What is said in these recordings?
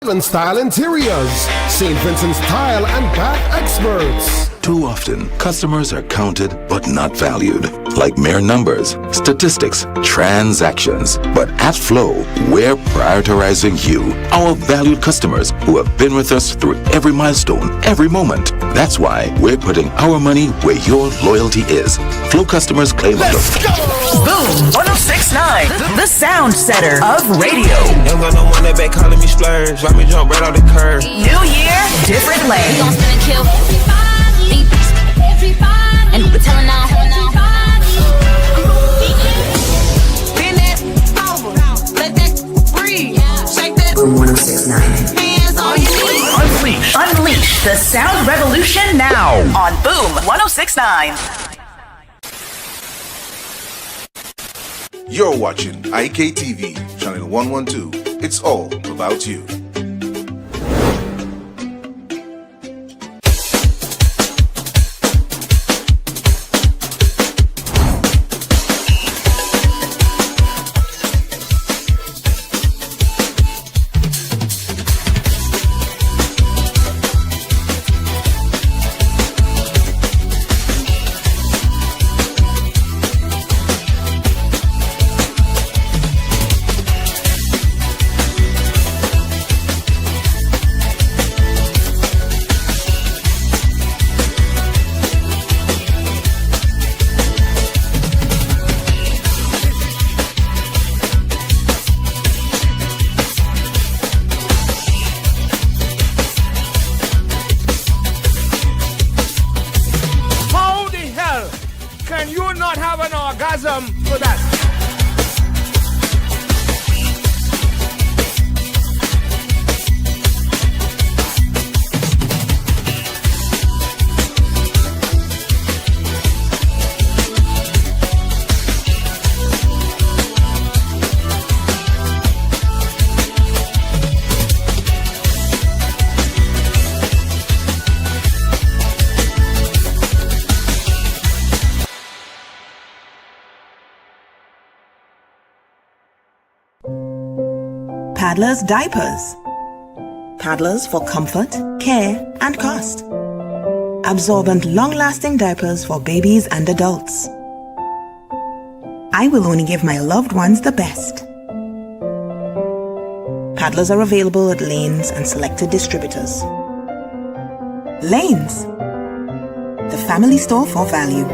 Style Interiors, St. Vincent's Tile and Bath Experts. Too often, customers are counted but not valued, like mere numbers, statistics, transactions. But at Flow, we're prioritizing you, our valued customers who have been with us through every milestone, every moment. That's why we're putting our money where your loyalty is. Flow customers claim Let's go! Boom 1069, the sound setter of radio. Ain't got no one that back calling me splurge. Watch me jump right off the curb. New year, different We lane. gon' spin and kill everybody. And we telling now. Bend that over, let that breathe. Shake that Boom 1069. hands on your knees. Unleash the sound revolution now on Boom 1069. You're watching IKTV, channel 112. It's all about you. Can you not have an orgasm for that? Paddler's Diapers. Paddlers for comfort, care, and cost. Absorbent, long-lasting diapers for babies and adults. I will only give my loved ones the best. Paddlers are available at Lanes and selected distributors. Lanes, the family store for value.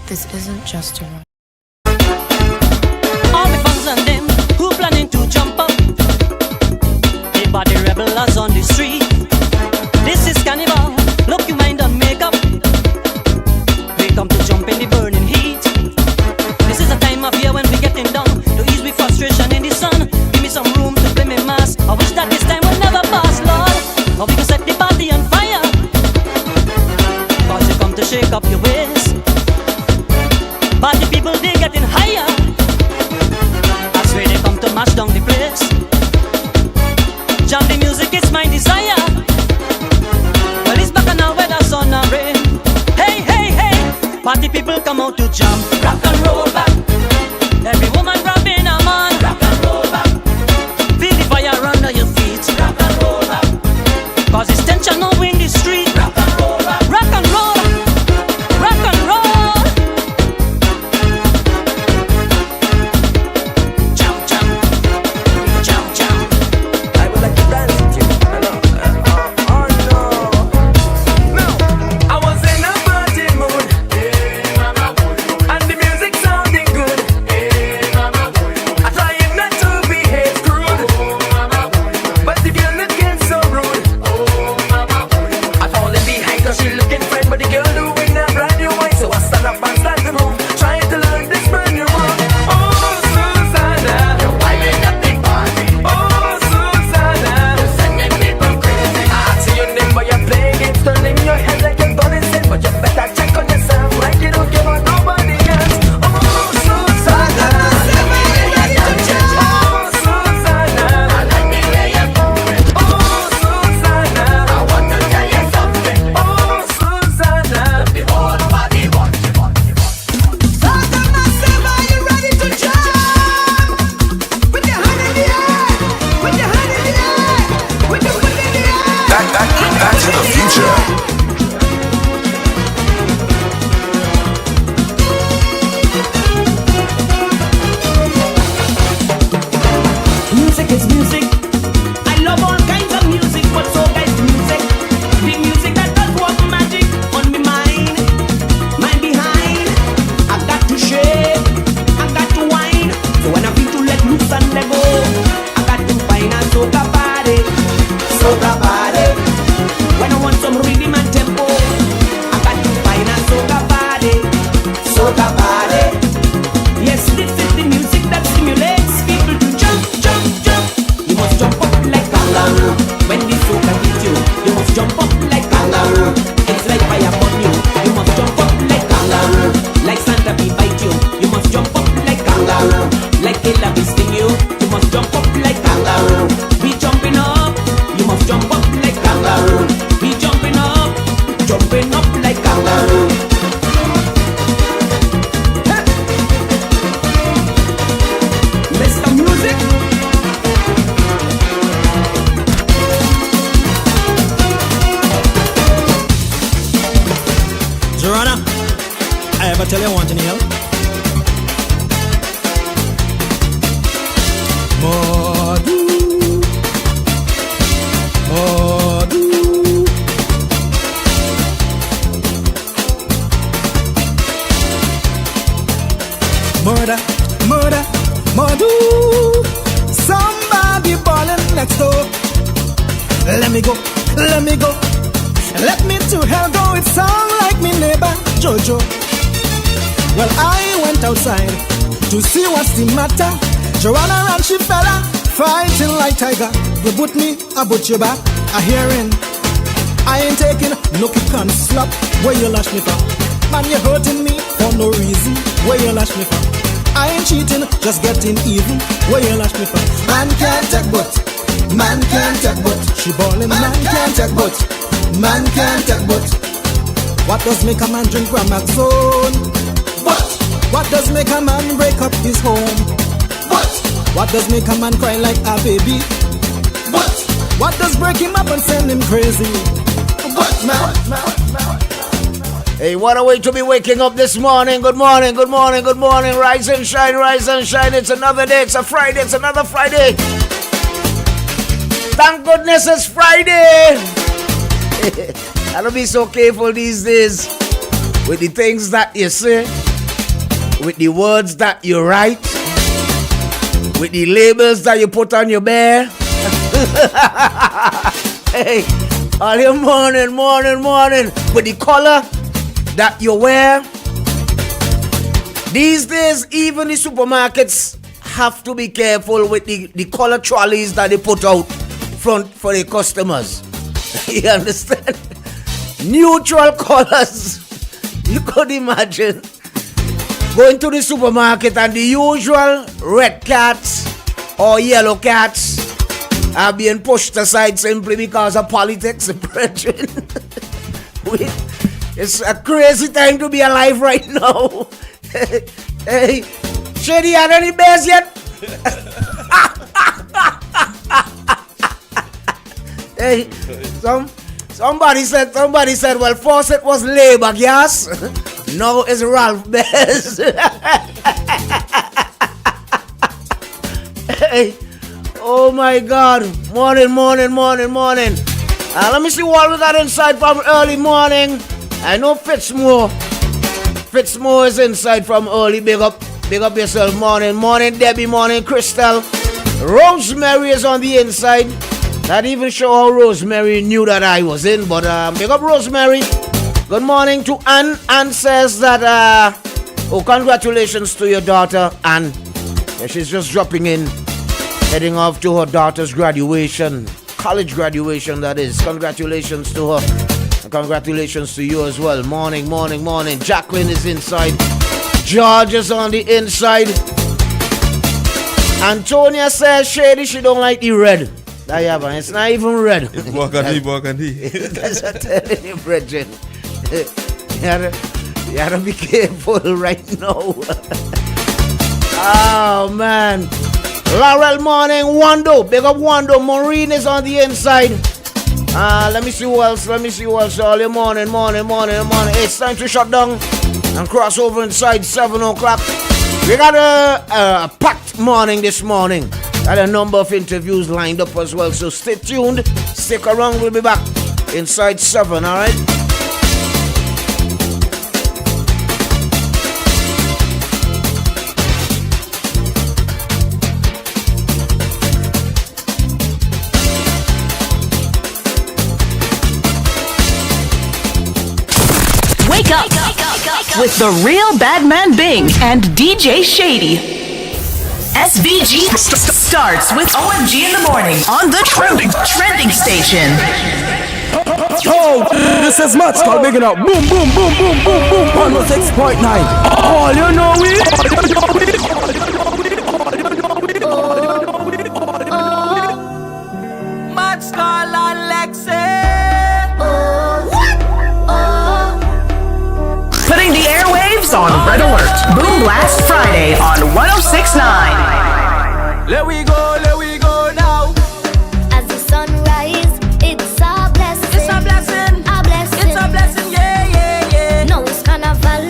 This isn't just a run. All the fans and them who planning to jump up. They body rebels on the street. This is carnival. Look, you mind on makeup. We come to jump in the burning heat. This is a time of year when we getting down to ease with frustration in the sun. Give me some room to play me mass. I wish that this time will never pass, Lord. Or we can set the body on fire. Cause you come to shake up your waist. But the people, they getting higher. I swear they come to mash down the place. Jam the music, it's my desire. Well, it's back now where the sun and rain. Hey, hey, hey, party people come out to jam. Rock and roll back. Every woman grabbing a man. Rock and roll back. Feel the fire under your feet. Rock and roll back. Cause it's tension now in the street. Rock and roll back. Rock and roll. Rock and roll. I was in a party mood, and the music sounding kangaroo. It's like fire upon you. You must jump up like kangaroo. Like Santa be bite you. You must jump up like kangaroo. Like killer be sting you. You must jump up like kangaroo. We jumping up. You must jump up like kangaroo. We jumping up like kangaroo. Hey. Mr. Music. Joanna, I ever tell you I want any help? Modu, Murder, murder, Modu. Somebody ballin' next door. Let me go, let me go. Let me to hell go, it sound like me neighbor Jojo. Well, I went outside to see what's the matter. Joanna and she fella fighting like tiger. You put me, I put you back. I hearing, I ain't taking no kick and slap. Where you lash me for? Man, you hurting me for no reason. Where you lash me for? I ain't cheating, just getting even. Where you lash me for? Man can't take but, man can't take but. She ballin', man can't take but. Man can't take but. What does make a man drink Ramaxone? What does make a man break up his home? What does make a man cry like a baby? What does break him up and send him crazy? Hey, what a way to be waking up this morning. Good morning, good morning, good morning. Rise and shine, rise and shine. It's another day, it's a Friday, it's another Friday. Thank goodness it's Friday. I don't be so careful these days with the things that you say, with the words that you write, with the labels that you put on your bear. Hey, all your morning, with the color that you wear. These days, even the supermarkets have to be careful with the color trolleys that they put out front for the customers. You understand? Neutral colors. You could imagine going to the supermarket and the usual red cats or yellow cats are being pushed aside simply because of politics and pressure. It's a crazy time to be alive right now. Hey, Shady, had any bears yet? Hey, somebody said, well, Fawcett was Labour gas. Now it's Ralph Bears. Hey, oh my God. Morning. Let me see what we got inside from early morning. I know Fitzmore is inside from early. Big up yourself. Morning, Debbie. Morning, Crystal. Rosemary is on the inside. Not even sure how Rosemary knew that I was in, but big up Rosemary. Good morning to Ann. Ann says that, congratulations to your daughter, Ann. Yeah, she's just dropping in, heading off to her daughter's graduation, college graduation, that is. Congratulations to her. And congratulations to you as well. Morning. Jacqueline is inside. George is on the inside. Antonia says, Shady, she don't like the red. It's not even red. It's burgundy. That's what I'm telling you, Bridget. You gotta be careful right now. Oh, man. Laurel, morning. Wando. Big up Wando. Maureen is on the inside. Let me see who else. Early morning. It's time to shut down and cross over inside 7 o'clock. We got a packed morning this morning. Got a number of interviews lined up as well. So stay tuned. Stick around. We'll be back inside 7, all right? Wake up with the real Badman Bing and DJ Shady. SVG starts with OMG in the morning on the trending station. Oh, This is much called big up. Boom, boom, boom, boom, boom, boom. 106.9. All you know we. Much call on Lexi. Putting the airwaves on red alert. Boom Blast Friday on 106.9. Let we go now. As the sun rise, it's a blessing. It's a blessing. A blessing. It's a blessing, yeah. No, it's carnival,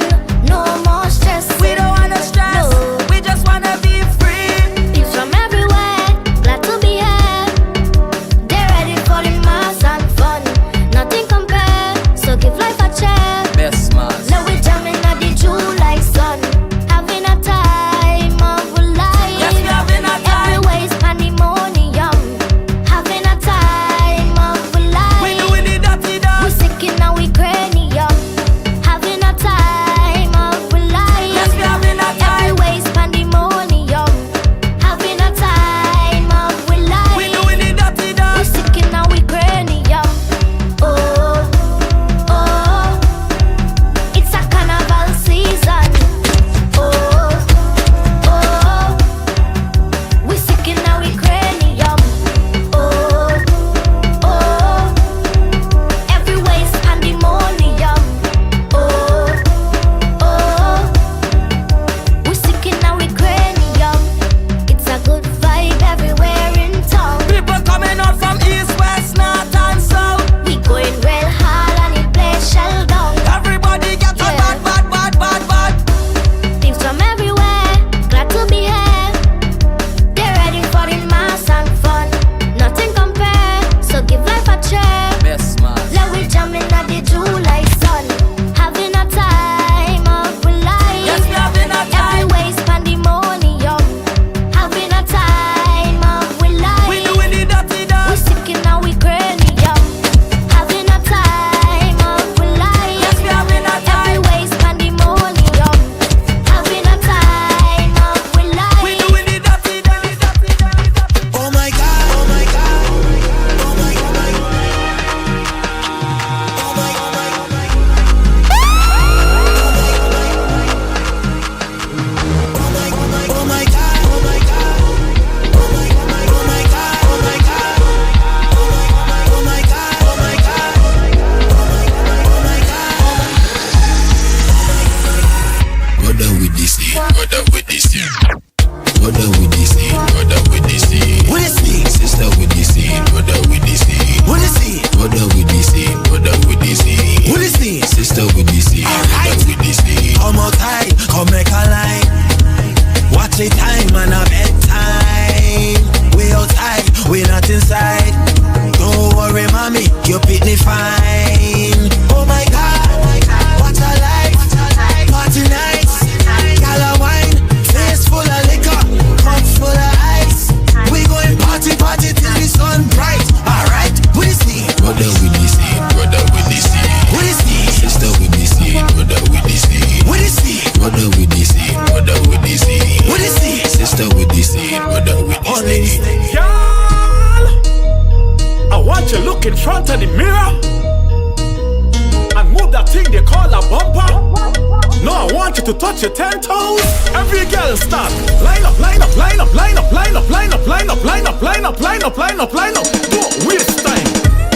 no more stress. We don't wanna stress. No. We just wanna be free. People from everywhere, glad to be here. They're ready for the mass and fun. Nothing compared, so give life a check. Best man. Now we jamming at the July sun, having a time of our life. Yes, we having a time. Everywhere's pandemonium, having a time of our life. We doing the dirty We dance. sick in our cranium, having a time of our life. Yes, we having a time. Everywhere's pandemonium, having a time of our life. We doing the dirty We dance. sick in our cranium. Oh, it's a carnival season. Oh, we sick in our cranium. Oh, everywhere's pandemonium. Oh, we sick in our cranium. It's a good vibe everywhere in town. People coming out from east, west, north and south. We going real hard and it play shell down. Everybody get a Yeah. bad. Things from everywhere, glad to be here. They're ready for the mass and fun. Nothing compared, so give life a check. Best man. Now we jamming at the July sun, having a time of our life. Yes, we having a time. Everywhere's pandemonium, having a time of our life. We doing the dirty We dance. sick in our cranium, having a time of our life. Yes, we having a time. Everywhere's pandemonium, having a time of our life. We doing the dirty dance. Oh my God, oh my God, oh my God, oh my God, oh my God, oh my God, oh my God, oh my God, oh my God, oh my God, oh my God, oh my God, oh my God. Brother with this thing, brother with this thing. Brother with this thing, brother with this thing. What is it? Sister with this thing, brother with this thing. What is it? Brother with this thing, brother with this thing. What is it? Sister with this thing, brother with this thing. Come outside, come make a line. Watch the time and a bedtime. We outside, we not inside. Don't worry, mommy, you pick me fine. Oh my God, what a life. Party nights, gala wine, face full of liquor, cup full of ice. We going party till the sun bright. Alright, what is it? Brother with this thing, brother with this thing. What is it? Sister with this thing, brother with this thing. What is it? Brother with this thing, brother with this thing. What is it? Sister with this thing, brother with this thing. Girl, I want you look in front of the mirror and move that thing they call a bumper. No, I want you to touch your 10 toes. Every girl start. Line up, line up, line up, line up, line up, line up, line up, line up, line up, line up, line up, line up. Don't waste time.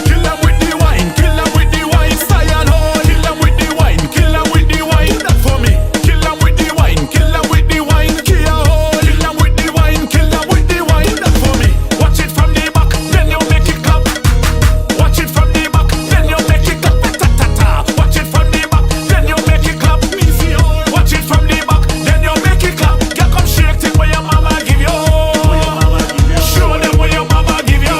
Kill them with the wine, kill them with the wine. Style hard. Kill them with the wine, kill them with the wine. Do that for me. Kill them with the wine, kill them with the wine. Kill them with the wine, kill them with the wine. Do that for me. Watch it from the back, then you make it clap. Watch it from the back, then you make it clap. Ta-ta-ta. Watch it from the back, then you make it clap. Watch it from the back, then you make it clap. Girl, come shake it where your mama give you. Show them where your mama give you.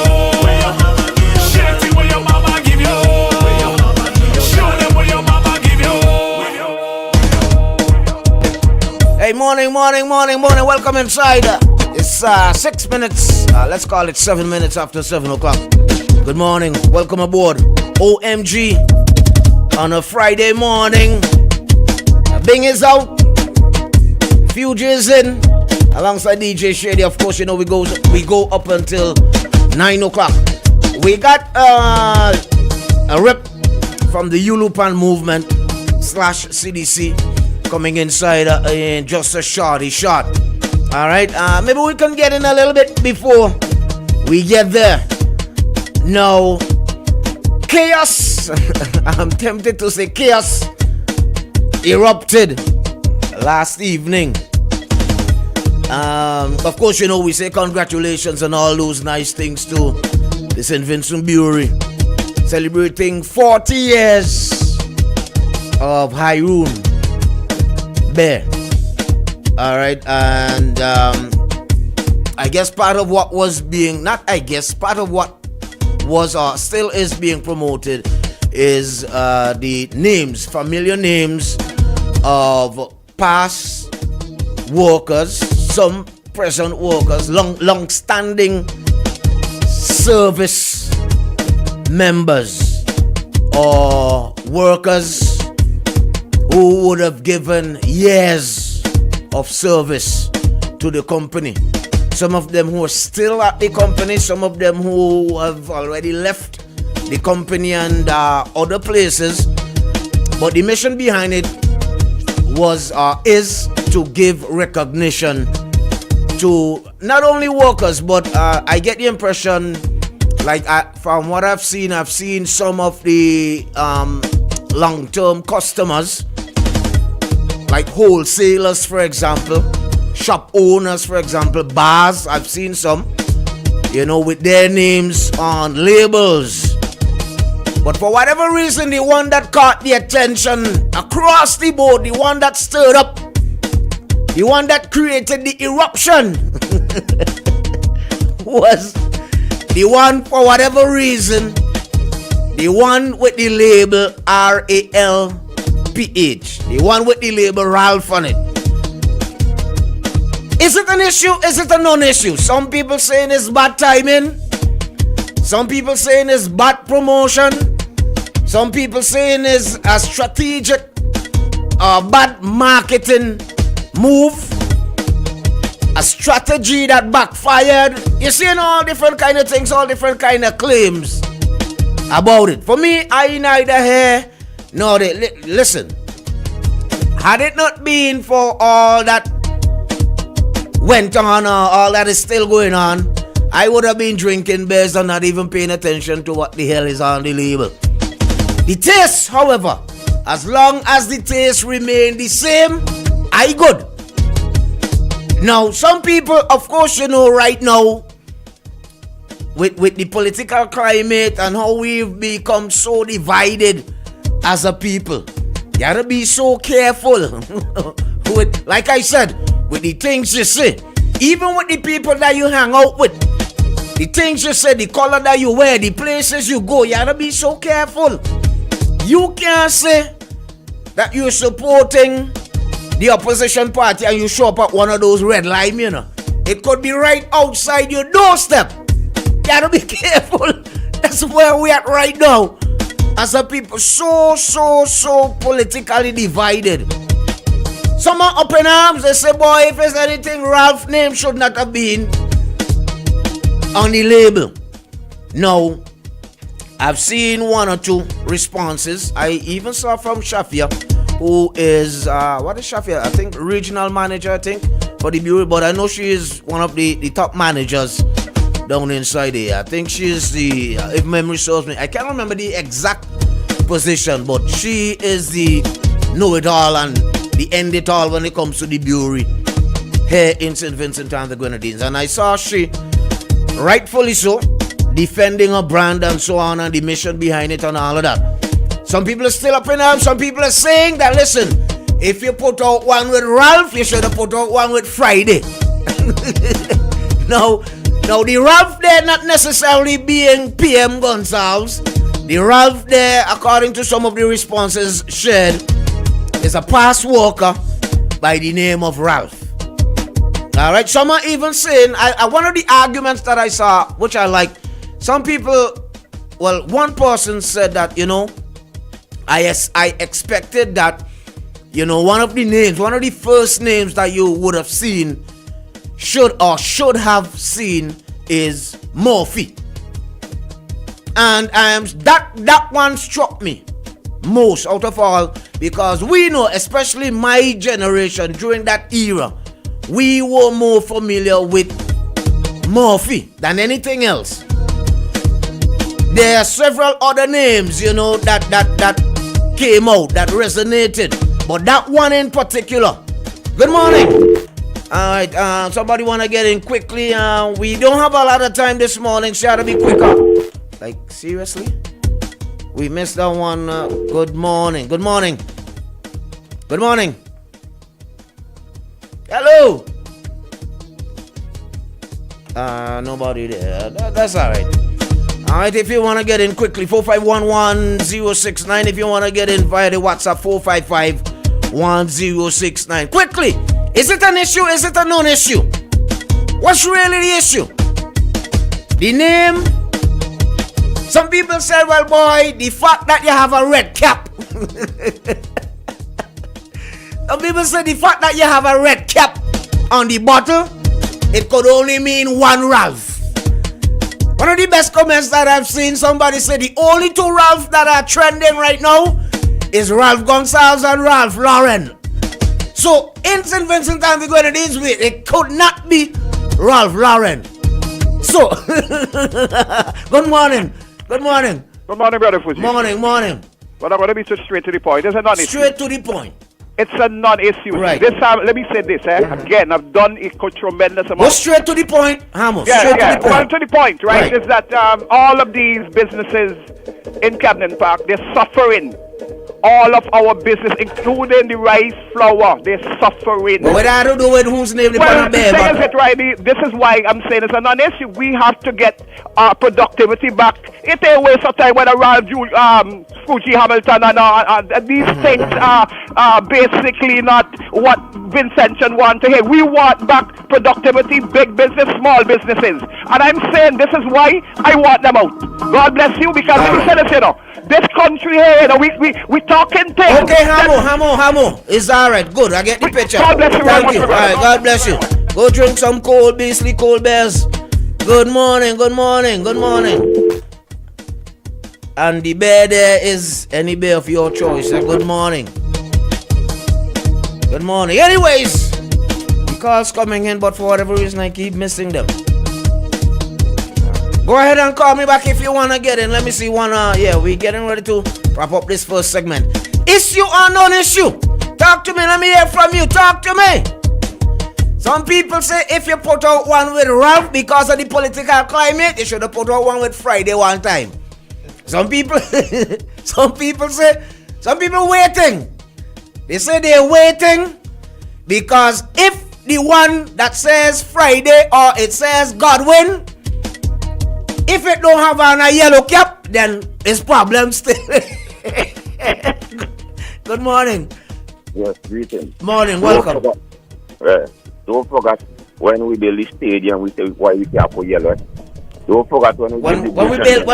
Shake it where your mama give you. Show them where your mama give you. Hey, morning. Welcome inside. It's 6 minutes. Let's call it 7 minutes after 7 o'clock. Good morning. Welcome aboard. OMG on a Friday morning. Bing is out. Fuge is in. Alongside DJ Shady. Of course, you know we go up until 9 o'clock. We got a rip from the Yulupan movement / CDC coming inside in just a shot. All right, maybe we can get in a little bit before we get there. Now, chaos, I'm tempted to say chaos, erupted last evening. Of course, you know, we say congratulations and all those nice things to the St. Vincent Brewery, celebrating 40 years of Hyrule Beer. All right, and I guess part of what was being, part of what was or still is being promoted is the names, familiar names of past workers, some present workers, long-standing service members or workers who would have given years of service to the company. Some of them who are still at the company, some of them who have already left the company and other places. But the mission behind it is to give recognition to not only workers, but I get the impression, from what I've seen some of the long-term customers, like wholesalers, for example, shop owners, for example, bars. I've seen some, with their names on labels. But for whatever reason, the one that caught the attention across the board, the one that stirred up, the one that created the eruption was the one, for whatever reason, the one with the label RALPH, the one with the label Ralph on it. Is it an issue? Is it a non-issue? Some people saying it's bad timing. Some people saying it's bad promotion. Some people saying it's a strategic bad marketing move. A strategy that backfired. You're seeing all different kind of things, all different kind of claims about it. For me, I neither here nor there. Listen, had it not been for all that went on, all that is still going on, I would have been drinking beers and not even paying attention to what the hell is on the label. The taste, however, as long as the taste remain the same, I good. Now, some people, of course, right now, with the political climate and how we've become so divided as a people, you gotta be so careful with, like I said, with the things you say. Even with the people that you hang out with, the things you say, the color that you wear, the places you go, you gotta be so careful. You can't say that you're supporting the opposition party and you show up at one of those red lime, It could be right outside your doorstep. You gotta be careful. That's where we at right now. As a people, so politically divided. Some are up in arms. They say, boy, if there's anything, Ralph's name should not have been on the label. No, I've seen one or two responses. I even saw from Shafia, who is, what is Shafia? I think regional manager, for the bureau. But I know she is one of the top managers down inside here. I think she is the, if memory serves me, I can't remember the exact position, but she is the know-it-all and the end-it-all when it comes to the brewery here in St. Vincent and the Grenadines. And I saw she, rightfully so, defending her brand and so on and the mission behind it and all of that. Some people are still up in arms. Some people are saying that, listen, if you put out one with Ralph, you should have put out one with Friday. Now, the Ralph there not necessarily being PM Gonzalez. The Ralph there, according to some of the responses shared, is a past worker by the name of Ralph. All right, some are even saying, one of the arguments that I saw, which I like, some people, well, one person said that, I expected that, one of the names, one of the first names that you would have seen, should have seen is Murphy. And that one struck me. most out of all, because we know, especially my generation during that era, we were more familiar with Murphy than anything else. There are several other names, you know, that came out, that resonated, but that one in particular. Good morning. Alright, somebody want to get in quickly. We don't have a lot of time this morning, so to be quicker. Like, seriously? We missed that one. Good morning. Good morning. Good morning. Hello. Nobody there. That's alright. Alright, if you want to get in quickly, 4511069. If you want to get in via the WhatsApp, 4551069. Quickly. Is it an issue? Is it a non-issue? What's really the issue? The name? Some people say, well, boy, the fact that you have a red cap. Some people say the fact that you have a red cap on the bottle, it could only mean one Ralph. One of the best comments that I've seen, somebody said the only two Ralph that are trending right now is Ralph Gonsalves and Ralph Lauren. So, in St. Vincent and we're going to this way, it could not be Ralph Lauren. So, good morning. Good morning. Good morning, brother Fuzzy. Morning. But I'm going to be straight to the point. It's a non-issue. Straight to the point. It's a non-issue. Right. This time, let me say this. Again, I've done a tremendous amount. Go straight to the point, Hamo. Straight to the point. Well, to the point, right? Is that all of these businesses in Camden Park, they're suffering. All of our business, including the rice flour, they're suffering. But what I don't know whose name they put on there. This is why I'm saying it's a non-issue. We have to get our productivity back. It ain't waste of time when around you, Fuji Hamilton and these things are basically not what Vincentian want to hear. We want back productivity, big business, small businesses. And I'm saying this is why I want them out. God bless you, because let me say this, you know, this country here, you know, we talking things. Okay, Hamo. It's alright. Good. I get the picture. God bless you. Thank you. Alright, God bless you. Go drink some cold Beasley Cold Bears. Good morning. And the bear there is any bear of your choice. Good morning. Good morning. Anyways, the calls coming in, but for whatever reason I keep missing them. Go ahead and call me back if you want to get in. Let me see one. We're getting ready to wrap up this first segment. Issue or non-issue? Talk to me. Let me hear from you. Talk to me. Some people say if you put out one with Ralph because of the political climate, you should have put out one with Friday one time. Some people waiting. They say they're waiting because if the one that says Friday or it says Godwin, if it don't have on a yellow cap, then it's problem still. Good morning. Yes, greetings. Morning, welcome. Don't forget when we build the stadium, we say why we can't put yellow. Don't forget when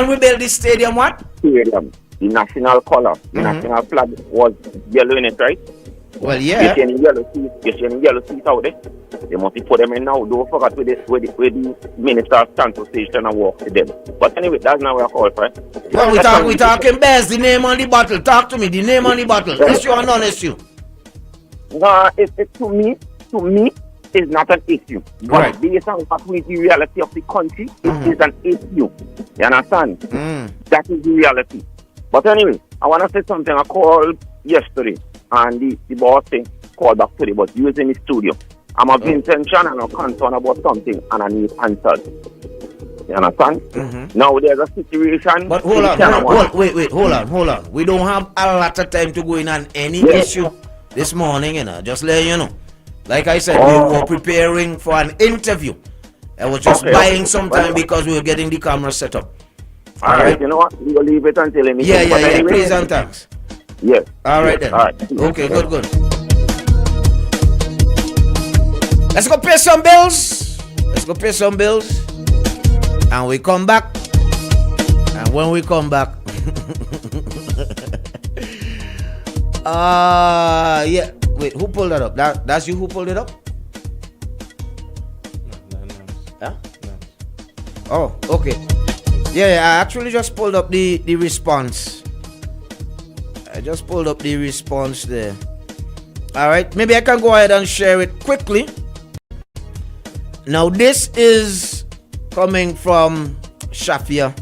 we build this stadium, what? Stadium. The national color, the national flag was yellow in it, right? Well, yeah. You're seeing yellow seats out there. They must put them in now. Don't forget where the minister stands to station and walk to them. But anyway, that's not what I call for. Well, we talking best. The name on the bottle. Talk to me. The name on the bottle. Issue or non-issue? No, to me, is not an issue. But based on what is the reality of the country, it is an issue. You understand? That is the reality. But anyway, I want to say something. I called yesterday, and the boss thing called back today, but you was in the studio. I'm a Vincentian and I'm concerned about something, and I need answers. You understand? Now there's a situation. But hold on. We don't have a lot of time to go in on any issue this morning, you know. Just let you know. Like I said, we were preparing for an interview. I was just buying some time because we were getting the camera set up. All right, you know what? We will leave it until anything. Yeah. Please and thanks. Yes. All right then. All right. Okay, good. Let's go pay some bills. And we come back. And when we come back, wait, who pulled that up? That's you who pulled it up? No. Oh, okay. Yeah, I actually just pulled up the response. I just pulled up the response there. All right, maybe I can go ahead and share it quickly. Now, this is coming from Shafia.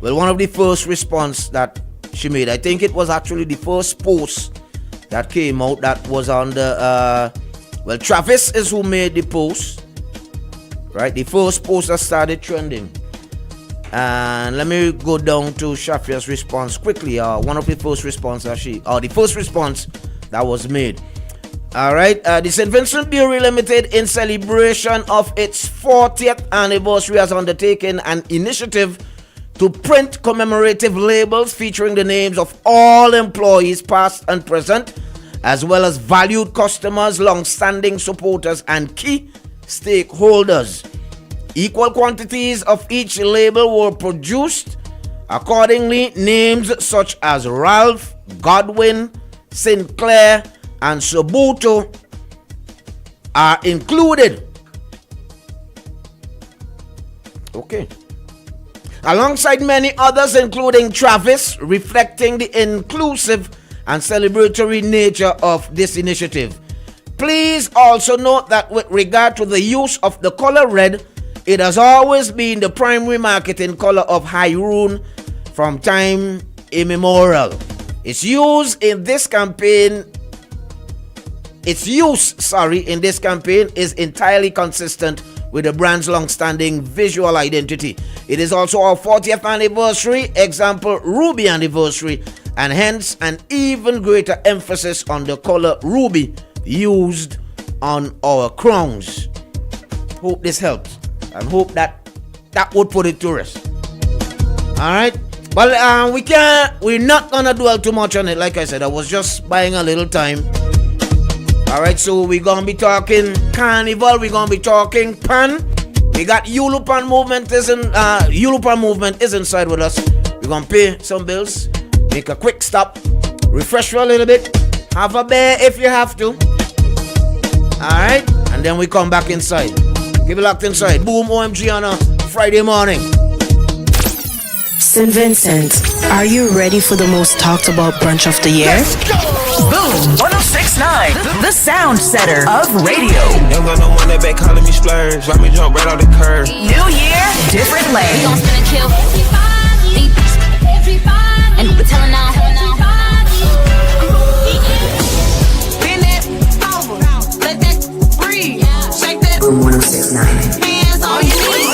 Well, one of the first response that she made. I think it was actually the first post that came out that was on the, well, Travis is who made the post, right? The first post that started trending. And let me go down to Shafia's response quickly. One of the first response that the first response that was made. All right, the St. Vincent Brewery Limited, in celebration of its 40th anniversary, has undertaken an initiative to print commemorative labels featuring the names of all employees, past and present, as well as valued customers, long-standing supporters, and key stakeholders. Equal quantities of each label were produced. Accordingly, names such as Ralph, Godwin, Sinclair, and Sobuto are included. Okay. Alongside many others, including Travis, reflecting the inclusive and celebratory nature of this initiative. Please also note that with regard to the use of the color red, it has always been the primary marketing color of Hyrule from time immemorial. Its use in this campaign is entirely consistent with the brand's long-standing visual identity. It is also our 40th anniversary, example Ruby anniversary, and hence an even greater emphasis on the color ruby used on our crowns. Hope this helps, and hope that would put it to rest. Alright, well, we're not gonna dwell too much on it. Like I said, I was just buying a little time. Alright, so we're gonna be talking carnival, we're gonna be talking pan. We got Yulupan movement is inside with us. We're gonna pay some bills, make a quick stop, refresh for a little bit, have a beer if you have to. Alright, and then we come back inside. Keep it locked inside. Boom OMG on a Friday morning. St. Vincent, are you ready for the most talked about brunch of the year? Let's go! Boom 1069, the sound setter of radio. Young got no money back calling me splurge. Let me jump right off the curb. New year, different lane. We gon' spin and kill everybody. And we're telling now. Bend that over, let that breathe. Shake that. Boom 1069. Hands on your knees.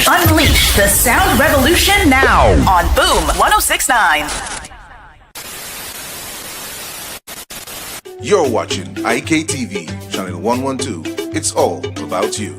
Unleash the sound revolution now on Boom 1069. You're watching IKTV, channel 112. It's all about you.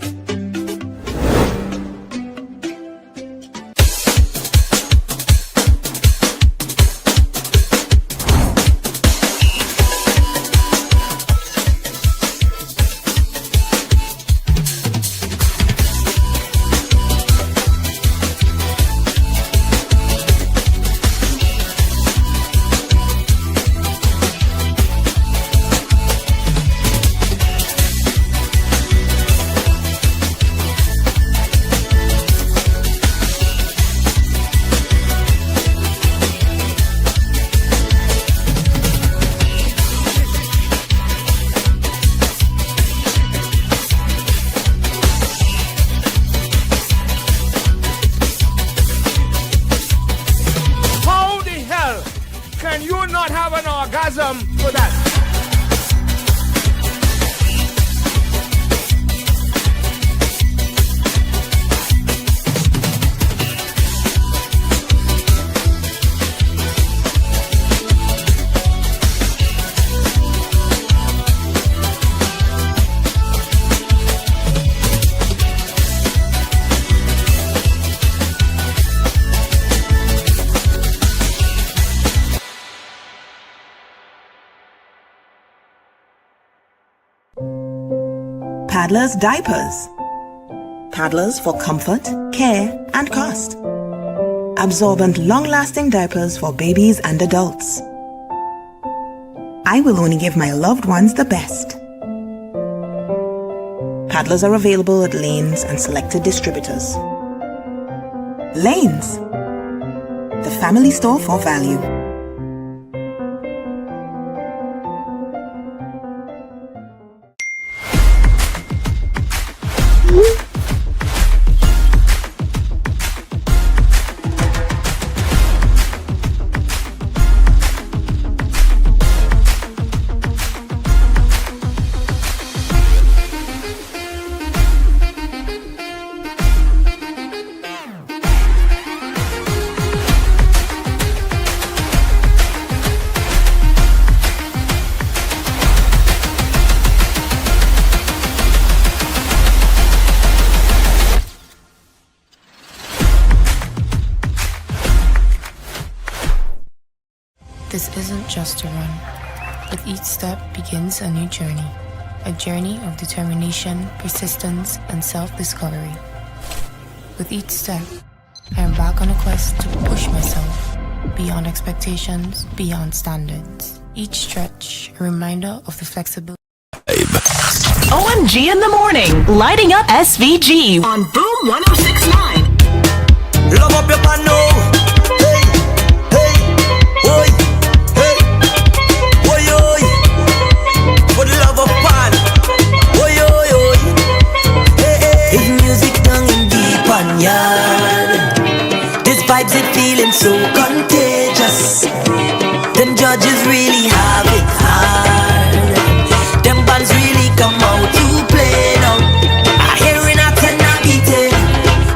Paddler's diapers. Paddlers for comfort, care, and cost. Absorbent, long-lasting diapers for babies and adults. I will only give my loved ones the best. Paddlers are available at Lanes and selected distributors. Lanes, the family store for value. This isn't just a run. With each step begins a new journey. A journey of determination, persistence, and self-discovery. With each step, I embark on a quest to push myself beyond expectations, beyond standards. Each stretch, a reminder of the flexibility. OMG in the morning, lighting up SVG on Boom 1069. Love up your pan now. Hey, hey, oi, hey, oi, oi. For the love of pan. Oi, oi, oi. Hey, hey. His music down in deep and yard. This vibes it feeling so contagious. Them judges really have it hard. Them bands really come out to play now. I hearing a tenor beating,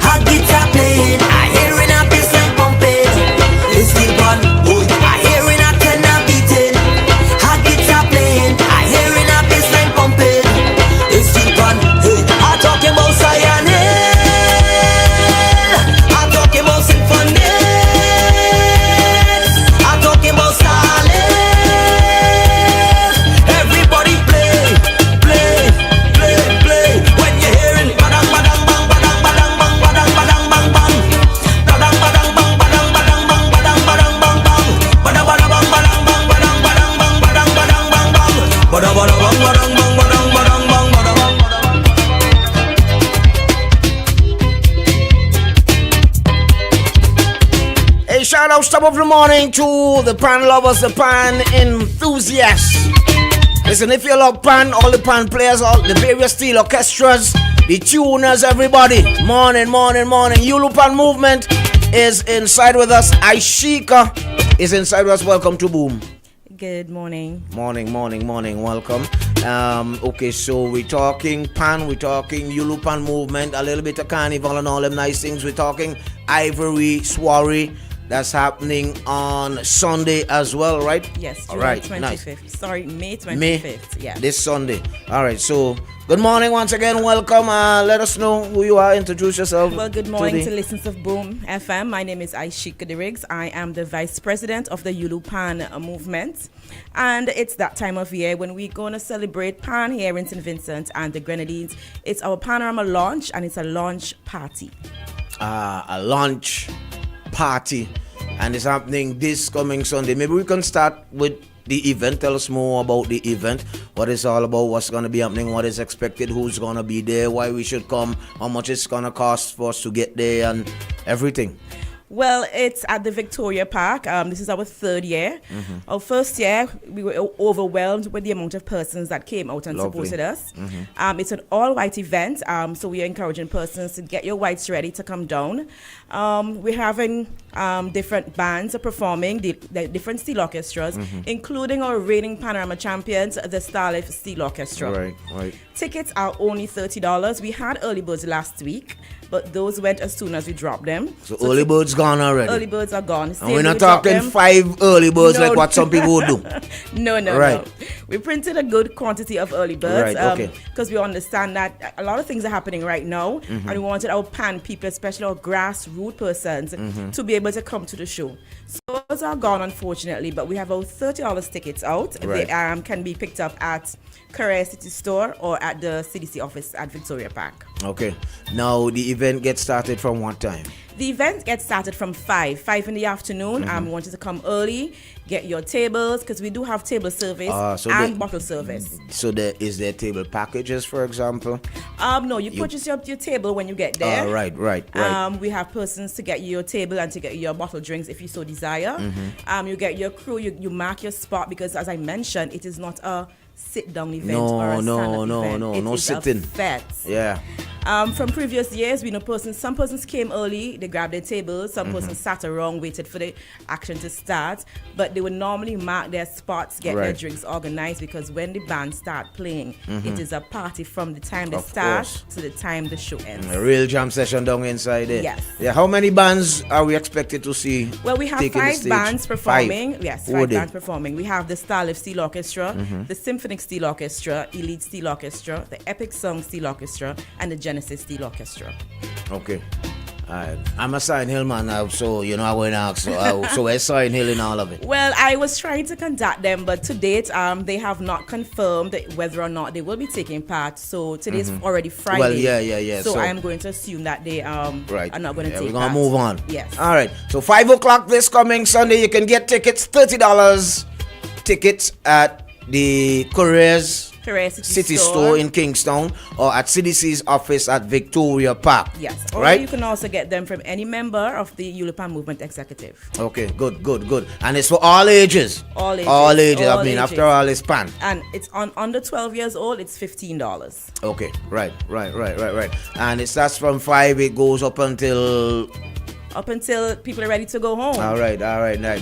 a guitar playing. I hearing a bassline pumping. It's the one. I hearing a tenor beating, a guitar playing. I hearing a bassline pumping. It's the one. Hey, I'm talking about Cyanide. I'm talking about symphony. I'm talking about Stalin. Everybody play, play, play, play. When you're hearing badang badang bang badang badang bang badang badang bang bang badang badang bang badang badang bang badang badang bang bang badang badang bang badang bang badang badang bang badang badang bang bang badang badang bang badang bang badang badang bang badang. A shout out top of the morning to the pan lovers, the pan enthusiasts. Listen, if you love pan, all the pan players, all the various steel orchestras, the tuners, everybody. Morning, morning, morning. Yulu Pan movement is inside with us. Aishika is inside with us. Welcome to Boom. Good morning. Morning, morning, morning. Welcome. Okay, so we're talking pan, we're talking Yulu Pan movement, a little bit of carnival and all them nice things. We're talking Ivory Soiree. That's happening on Sunday as well, right? Yes, all July right, 25th. nice. Sorry, May 25th. May, yeah. this Sunday. All right, so good morning once again. Welcome. Let us know who you are. Introduce yourself. Well, good morning to listeners of Boom FM. My name is Aishika Diriggs. I am the Vice President of the Yulu Pan movement. And it's that time of year when we're going to celebrate Pan here in St. Vincent and the Grenadines. It's our Panorama launch, and it's a launch party. A launch party, and it's happening this coming Sunday. Maybe we can start with the event. Tell us more about the event, what it's all about, what's going to be happening, what is expected, who's going to be there, why we should come, how much it's going to cost for us to get there, and everything. Well, it's at the Victoria Park. This is our third year. Our first year, we were overwhelmed with the amount of persons that came out and supported us. It's an all-white event, so we are encouraging persons to get your whites ready to come down. We're having different bands performing, the different steel orchestras, including our reigning Panorama champions, the Starlift Steel Orchestra. Right, right. Tickets are only $30. We had early birds last week, but those went as soon as we dropped them. So early birds gone already? Early birds are gone. And we're not talking 5 early birds like what some people would do. No. We printed a good quantity of early birds. Right, okay. Because we understand that a lot of things are happening right now, and we wanted our pan people, especially our grassroots persons, to be able to come to the show. So those are gone, unfortunately, but we have our $30 tickets out. Right. They can be picked up at Career City Store or at the CDC office at Victoria Park. Okay. Now, the event gets started from what time? The event gets started from 5 in the afternoon. We want you to come early, get your tables, because we do have table service and bottle service. So is there table packages, for example? No, you purchase your table when you get there. Right. We have persons to get you your table and to get you your bottle drinks if you so desire. You get your crew, you mark your spot, because as I mentioned, it is not a sit-down event or a stand-up event. No sitting. Yeah. From previous years, we know some persons came early, they grabbed their tables, some persons sat around, waited for the action to start, but they would normally mark their spots, get their drinks organized, because when the band start playing, it is a party from the time they start to the time the show ends. A real jam session down inside there. Yes. Yeah. How many bands are we expected to see? Well, we have 5 bands performing. 5. Yes, 5 bands performing. We have the Starlift Steel Orchestra, the Symphonic Steel Orchestra, Elite Steel Orchestra, the Epic Song Steel Orchestra, and the Genesis Steel Orchestra. Okay. Alright. I'm a Sign Hill man now, so you know I went out. So where's Sign Hill in all of it? Well, I was trying to contact them, but to date, they have not confirmed whether or not they will be taking part. So today's already Friday. Well, yeah. So I am going to assume that they are not going to take we're part. gonna move on. Yes. Alright. So 5 o'clock this coming Sunday, you can get tickets, $30. Tickets at the Couriers City Store in Kingston or at CDC's office at Victoria Park. Yes. Or right? you can also get them from any member of the Yulepan Movement Executive. Okay, good. And it's for all ages. All ages. I mean, after all, it's pan. And it's on under 12 years old, it's $15. Okay, right. And it starts from 5, it goes up until people are ready to go home. All right.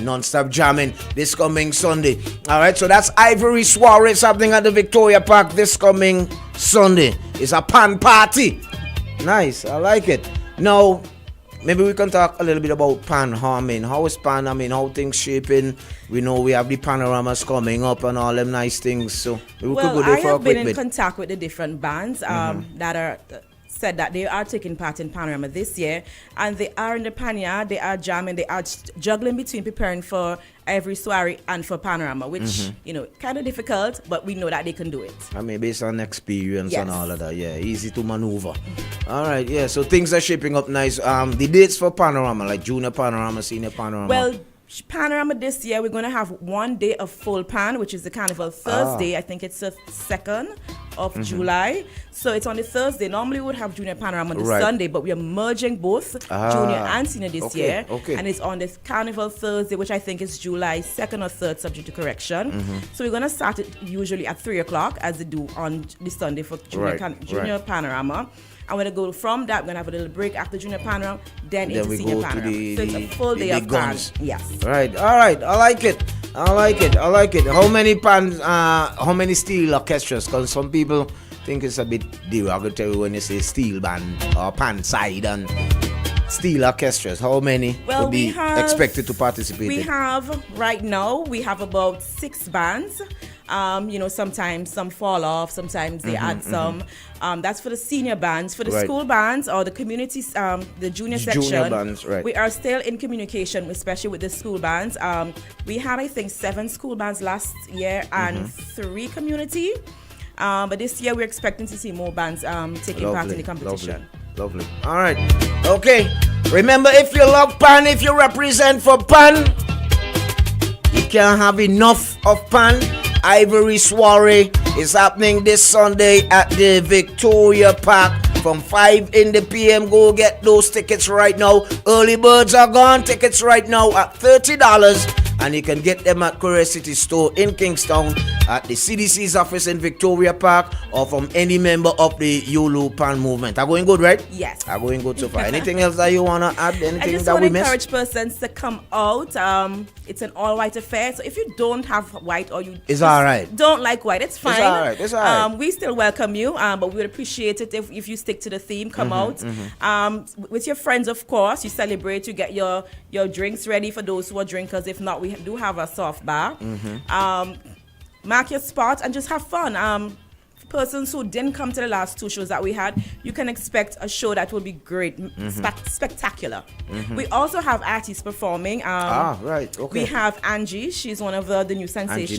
Non-stop jamming this coming Sunday. All right, so that's Ivory Soiree happening at the Victoria Park this coming Sunday. It's a pan party. Nice, I like it. Now, maybe we can talk a little bit about pan. How is pan? How things shaping? We know we have the panoramas coming up and all them nice things. So we could go there for a quick bit. I have been in contact with the different bands that are said that they are taking part in Panorama this year, and they are in the Panya, they are jamming, they are juggling between preparing for Ivory Soiree and for Panorama, which, kind of difficult, but we know that they can do it. Based on experience and all of that, easy to maneuver. All right, so things are shaping up nice. The dates for Panorama, like Junior Panorama, Senior Panorama. Well, Panorama this year, we're going to have one day of full pan, which is the Carnival Thursday. I think it's the 2nd of July. So it's on the Thursday. Normally we would have Junior Panorama on the Sunday, but we are merging both Junior and Senior this year. Okay. And it's on the Carnival Thursday, which I think is July 2nd or 3rd, subject to correction. So we're going to start it usually at 3 o'clock, as they do on the Sunday for Junior Panorama. I'm going to go from that. We're going to have a little break after Junior Panorama, then into Senior Panorama. So it's a full day of pan. Yes. Right. All right. I like it. How many pans, how many steel orchestras? Because some people think it's a bit derogatory when you say steel band or pan side and steel orchestras. How many would be expected to participate? We have, right now, we have about 6 bands. Sometimes some fall off, sometimes they add some. That's for the senior bands. For the school bands or the community, the junior section, junior bands, we are still in communication, especially with the school bands. We had, I think, 7 school bands last year and 3 community. But this year we're expecting to see more bands taking part in the competition. Lovely. All right. Okay. Remember, if you love pan, if you represent for pan, you can't have enough of pan. Ivory Soiree is happening this Sunday at the Victoria Park from 5 in the PM. Go get those tickets right now. Early birds are gone. Tickets right now at $30. And you can get them at Courier City Store in Kingston, at the CDC's office in Victoria Park, or from any member of the Yulepan movement. Are going good, right? Yes. Are going good so far. Anything else that you want to add? Anything I just that want we to missed? encourage persons to come out. It's an all-white affair. So if you don't have white or you don't like white, it's fine. It's all right. We still welcome you, but we would appreciate it if you stick to the theme, come out. With your friends, of course. You celebrate, you get your drinks ready for those who are drinkers. If not, we do have a soft bar. Mark your spot and just have fun. Persons who didn't come to the last 2 shows that we had, you can expect a show that will be great, spectacular. We also have artists performing. Right. Okay. We have Angie. She's one of the new sensations.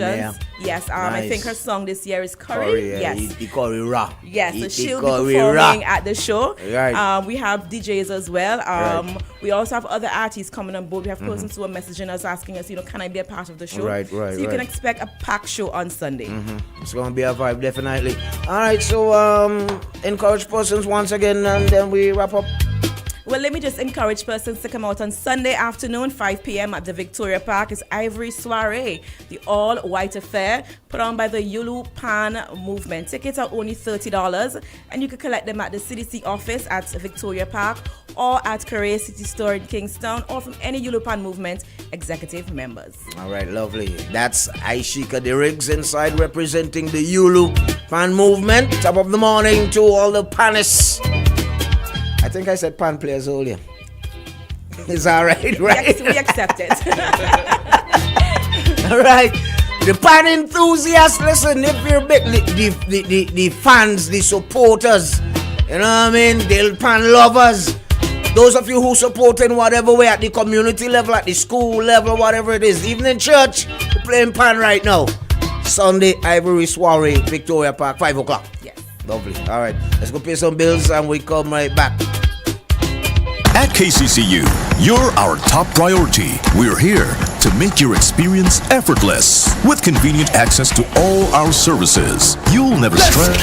Yes. Nice. I think her song this year is Curry. Yes. Curry Ra. Yes. So she'll be performing at the show. Right. We have DJs as well. We also have other artists coming on board. We have persons who are messaging us asking us, can I be a part of the show? Right. So you can expect a packed show on Sunday. It's going to be a vibe, definitely. All right, so encourage persons once again, and then we wrap up. Well, let me just encourage persons to come out on Sunday afternoon, 5 p.m. at the Victoria Park. It's Ivory Soiree, the all-white affair put on by the Yulepan movement. Tickets are only $30, and you can collect them at the CDC office at Victoria Park or at Courier City Store in Kingston or from any Yulepan movement executive members. All right, lovely. That's Aishika the Riggs inside representing the Yulepan movement. Top of the morning to all the panists. I think I said pan players earlier. It's all right, right? Yes, we accept it. All right. The pan enthusiasts, listen, if you're big, the fans, the supporters, you know what I mean? The pan lovers, Those of you who support in whatever way, at the community level, at the school level, whatever it is, even in church, we're playing pan right now. Sunday, Ivory Soiree, Victoria Park, 5 o'clock. Yes. Lovely. All right, let's go pay some bills and we come right back. At KCCU, you're our top priority. We're here to make your experience effortless with convenient access to all our services. You'll never stress.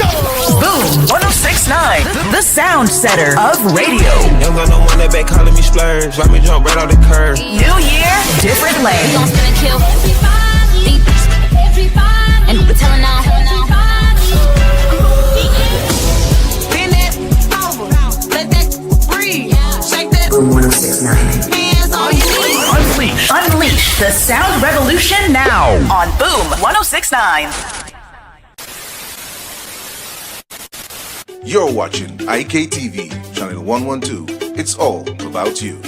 Boom 1069, the sound setter of radio. Young got no money back calling me splurge. Watch me jump right off the curb. New year, different lane. We gon' spin and kill everybody. And we're telling now. Bend that over, let that breathe. Shake that. Boom 1069. Hands on your knees. Unleash the sound revolution now on Boom 1069. You're watching IKTV, Channel 112. It's all about you.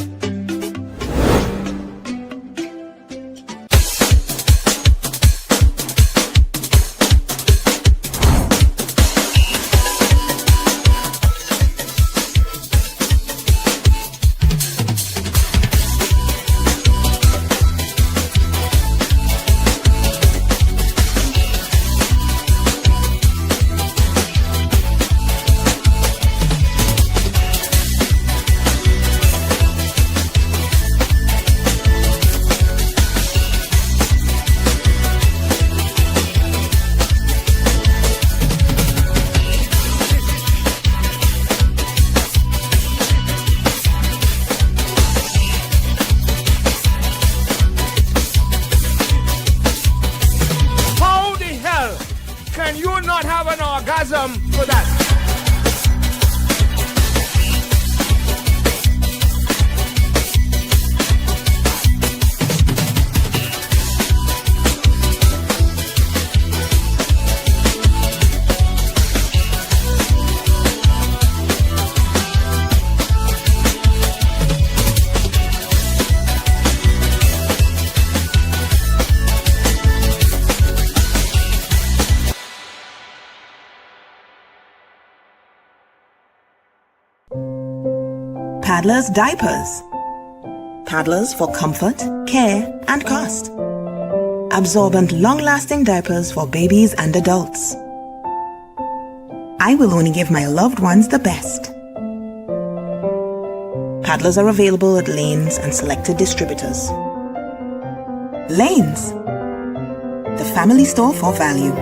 For that. Paddler's diapers. Paddlers for comfort, care, and cost. Absorbent, long-lasting diapers for babies and adults. I will only give my loved ones the best. Paddlers are available at Lanes and selected distributors. Lanes, the family store for value.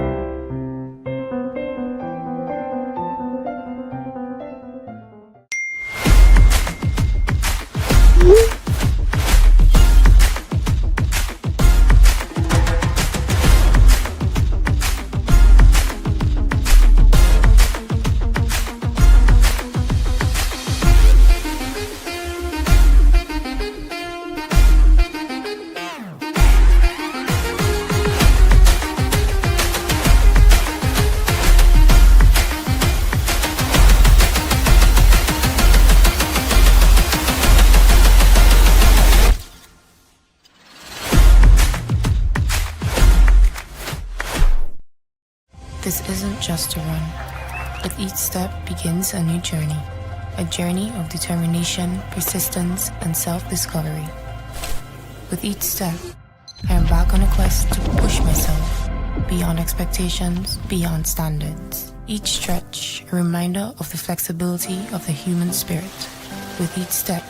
This isn't just a run. With each step begins a new journey. A journey of determination, persistence, and self-discovery. With each step, I embark on a quest to push myself beyond expectations, beyond standards. Each stretch, a reminder of the flexibility of the human spirit. With each step,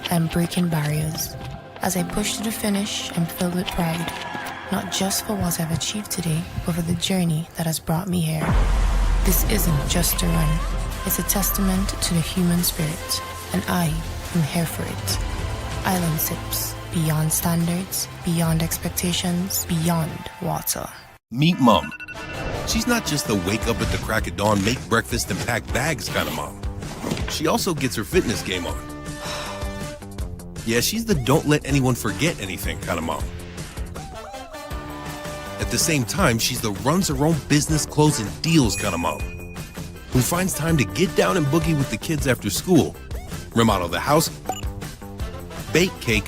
I am breaking barriers. As I push to the finish, I'm filled with pride. Not just for what I've achieved today, but for the journey that has brought me here. This isn't just a run. It's a testament to the human spirit, and I am here for it. Island Sips. Beyond standards, beyond expectations, beyond water. Meet Mom. She's not just the wake up at the crack of dawn, make breakfast and pack bags kind of mom. She also gets her fitness game on. Yeah, she's the don't let anyone forget anything kind of mom. At the same time, she's the runs her own business, closing deals kind of mom, who finds time to get down and boogie with the kids after school, remodel the house, bake cake,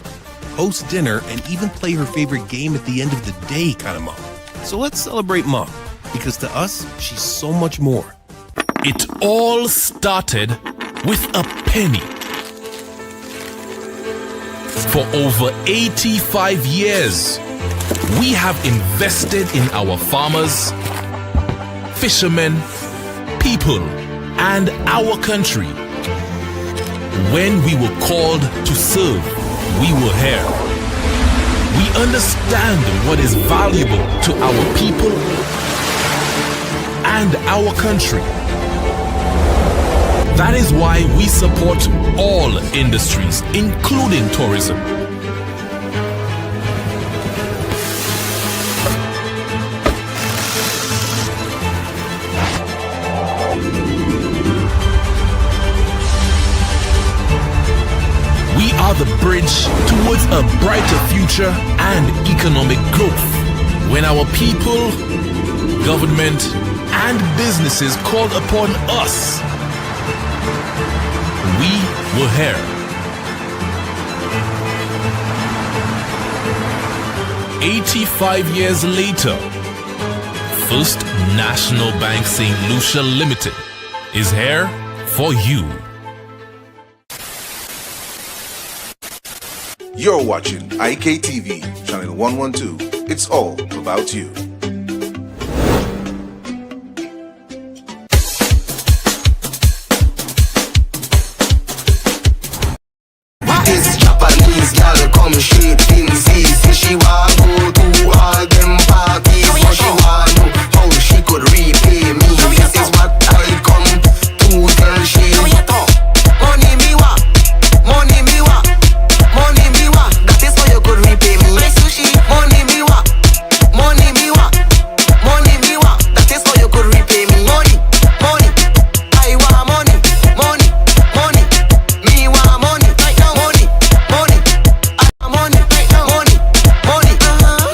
host dinner, and even play her favorite game at the end of the day kind of mom. So let's celebrate Mom, because to us, she's so much more. It all started with a penny. For over 85 years, we have invested in our farmers, fishermen, people, and our country. When we were called to serve, we were here. We understand what is valuable to our people and our country. That is why we support all industries, including tourism. We are the bridge towards a brighter future and economic growth. When our people, government, and businesses called upon us, we were here. 85 years later, First National Bank St. Lucia Limited is here for you. You're watching IKTV, channel 112. It's all about you. This Japanese girl come straight in see she want go to all them parties, so she want know how she could repay me. This is what I come to tell she. Money me wa, money me wa, money me wa. That is how you could repay me. Money me wa, money me wa, money me wa. That is how you could repay me. Money, money, I want money, money, money. Me want money, money, money. I want money, money, money.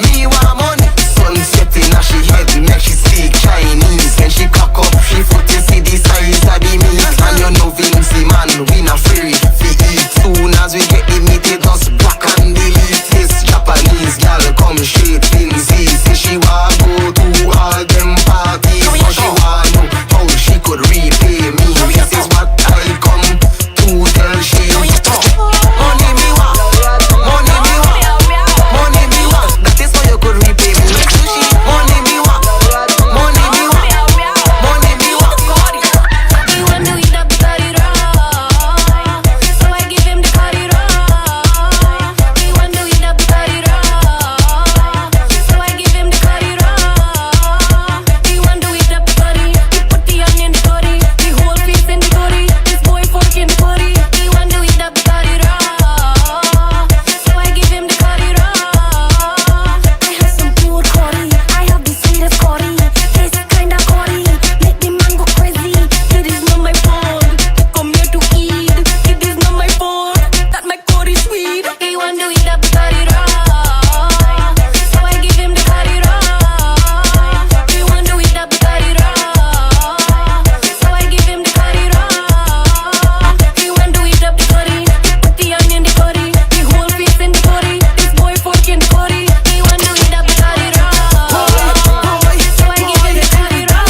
Me want money. Sun setting as she head neck, she speak Chinese. When she cock up, she foot you see the size of the meat. And you know Vincy man, we not free fi eat. Soon as we get the meat, it just black and delete. This Japanese girl come straight in see she want go to all them parties, so she want know how she could repay me. This is what I come to tell she. Money me wa, money me wa, money me wa. That is how you could repay me. Money me wa, money me wa, money me wa. He want to eat up the curry raw, so I give him the curry raw. He want to eat up the curry raw, so I give him the curry raw. He want to eat up the curry, he put the onion in the curry, the whole piece in the curry. This boy fork in the curry. He want to eat up the curry raw, so I give him the curry raw. I have some good curry, I have the sweetest curry. This kind of curry make the man go crazy. It is not my fault, he come here to eat. It is not my fault that my curry sweet. He want to eat up the curry raw, so I give him the curry raw. He want to eat up the curry raw, so I give him the curry raw. He want to eat up the curry, he put the onion in the curry, the whole piece in the curry. This boy fork in the curry. He want to eat up the curry raw, so I give him the curry raw.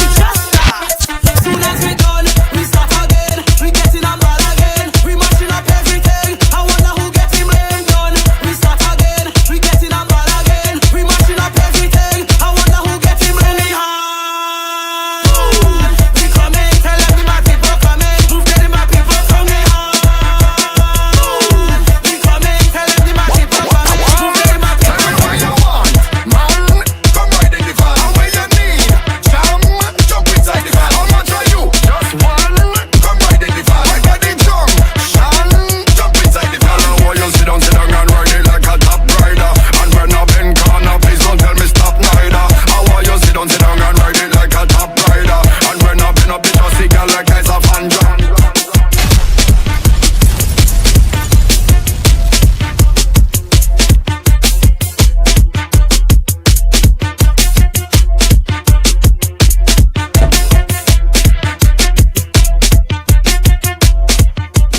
Soon as we done, we start again. We getting a ball again. We mashing up everything. I wonder who get him rain done. We start again. We getting a ball again. We mashing up everything. I wonder who get him rain hard. We coming, tell them my people coming. Move them my people coming hard. We coming, tell them my people coming. Move them my people coming. What you want, man? Come right in the van. And what you need, jam, jump inside the van. How much are you? Just one. Come right in the van. My body jump, shan, jump inside the van. And while you sit down and ride it like a top rider. And when I've been corner, please don't tell me stop neither. And while you sit down and ride it like a top rider. And when I've been up, it just a girl like it's a fan drum.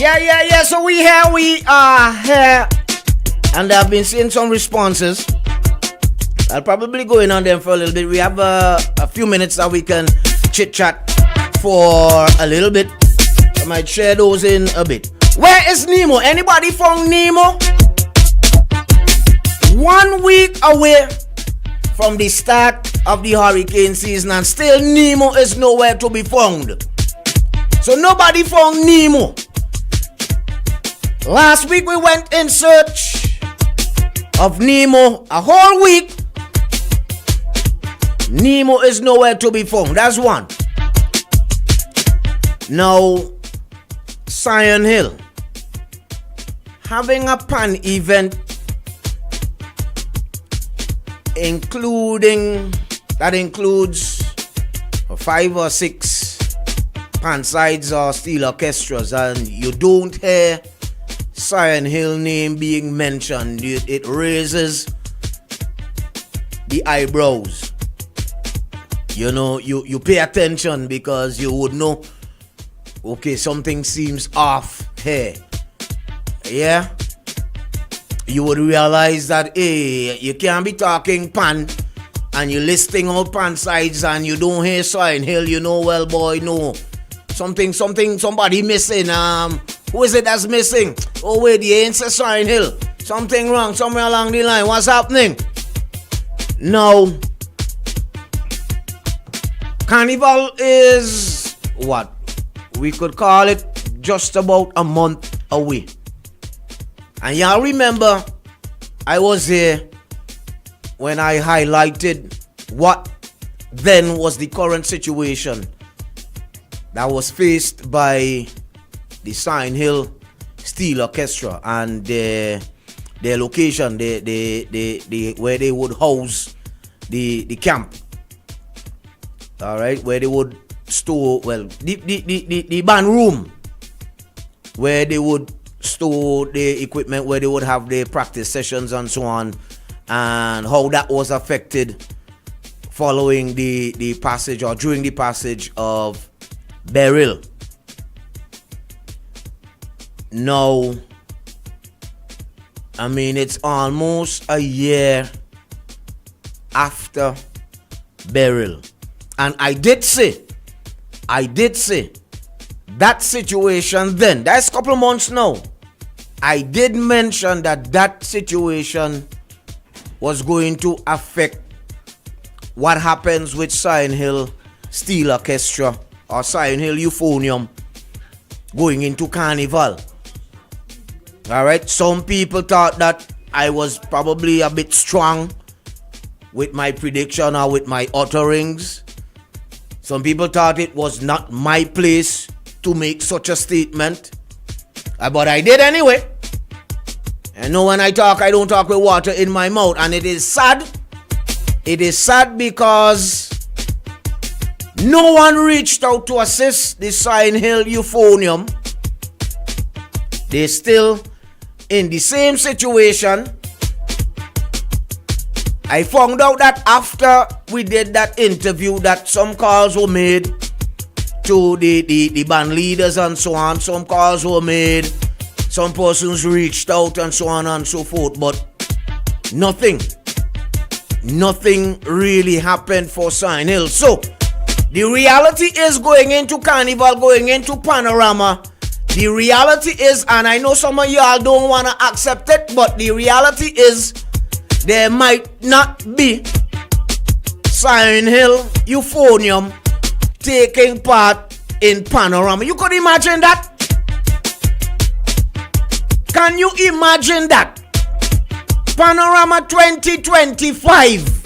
Yeah. So we are here, and I've been seeing some responses. I'll probably go in on them for a little bit. We have a few minutes that we can chit chat for a little bit. I might share those in a bit. Where is Nemo? Anybody from Nemo? 1 week away from the start of the hurricane season and still Nemo is nowhere to be found. So nobody found Nemo. Last week we went in search of Nemo a whole week. Nemo is nowhere to be found. That's one. Now, Zion Hill having a pan event includes 5 or 6 pan sides or steel orchestras, and you don't hear Zion Hill name being mentioned. It raises the eyebrows. You know, you pay attention because you would know, okay, something seems off here. Yeah? You would realize that, hey, you can't be talking pan and you're listing all pan sides and you don't hear Zion Hill. You know, well, boy, no. Somebody missing. Who is it that's missing? Oh, wait, the ain't say Zion Hill. Something wrong somewhere along the line. What's happening? No. Carnival is what? We could call it just about a month away. And y'all remember, I was here when I highlighted what then was the current situation that was faced by the Zion Hill Steel Orchestra and their location, the where they would house the camp. All right, where they would store, well, the band room where they would store the equipment, where they would have their practice sessions and so on, and how that was affected following the passage or during the passage of Beryl. Now, I mean, it's almost a year after Beryl. And I did say that situation then, that's a couple of months now, I did mention that situation was going to affect what happens with Zion Hill Steel Orchestra or Zion Hill Euphonium going into Carnival. Alright, some people thought that I was probably a bit strong with my prediction or with my utterings. Some people thought it was not my place to make such a statement. But I did anyway. And know when I talk, I don't talk with water in my mouth. And it is sad. It is sad because no one reached out to assist the Zion Hill Euphonium. They're still in the same situation. I found out that after we did that interview that some calls were made to the band leaders and so on. Some calls were made. Some persons reached out and so on and so forth. But nothing really happened for Zion Hill. So, the reality is going into Carnival, going into Panorama. The reality is, and I know some of y'all don't want to accept it, but the reality is there might not be Zion Hill Euphonium taking part in Panorama. You could imagine that? Can you imagine that? Panorama 2025.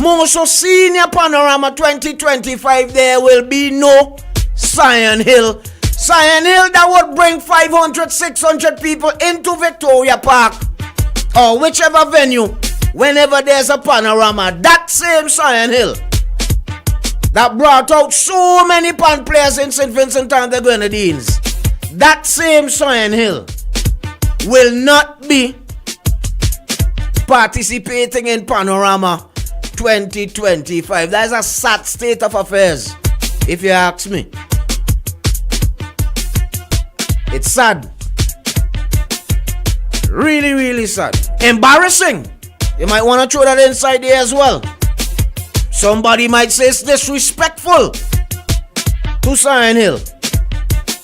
Most senior Panorama 2025, there will be no Zion Hill. Zion Hill that would bring 500, 600 people into Victoria Park or whichever venue whenever there's a Panorama. That same Zion Hill that brought out so many pan players in St. Vincent and the Grenadines. That same Zion Hill will not be participating in Panorama 2025. That is a sad state of affairs, if you ask me. It's sad. Really, really sad. Embarrassing. You might want to throw that inside there as well. Somebody might say it's disrespectful to Zion Hill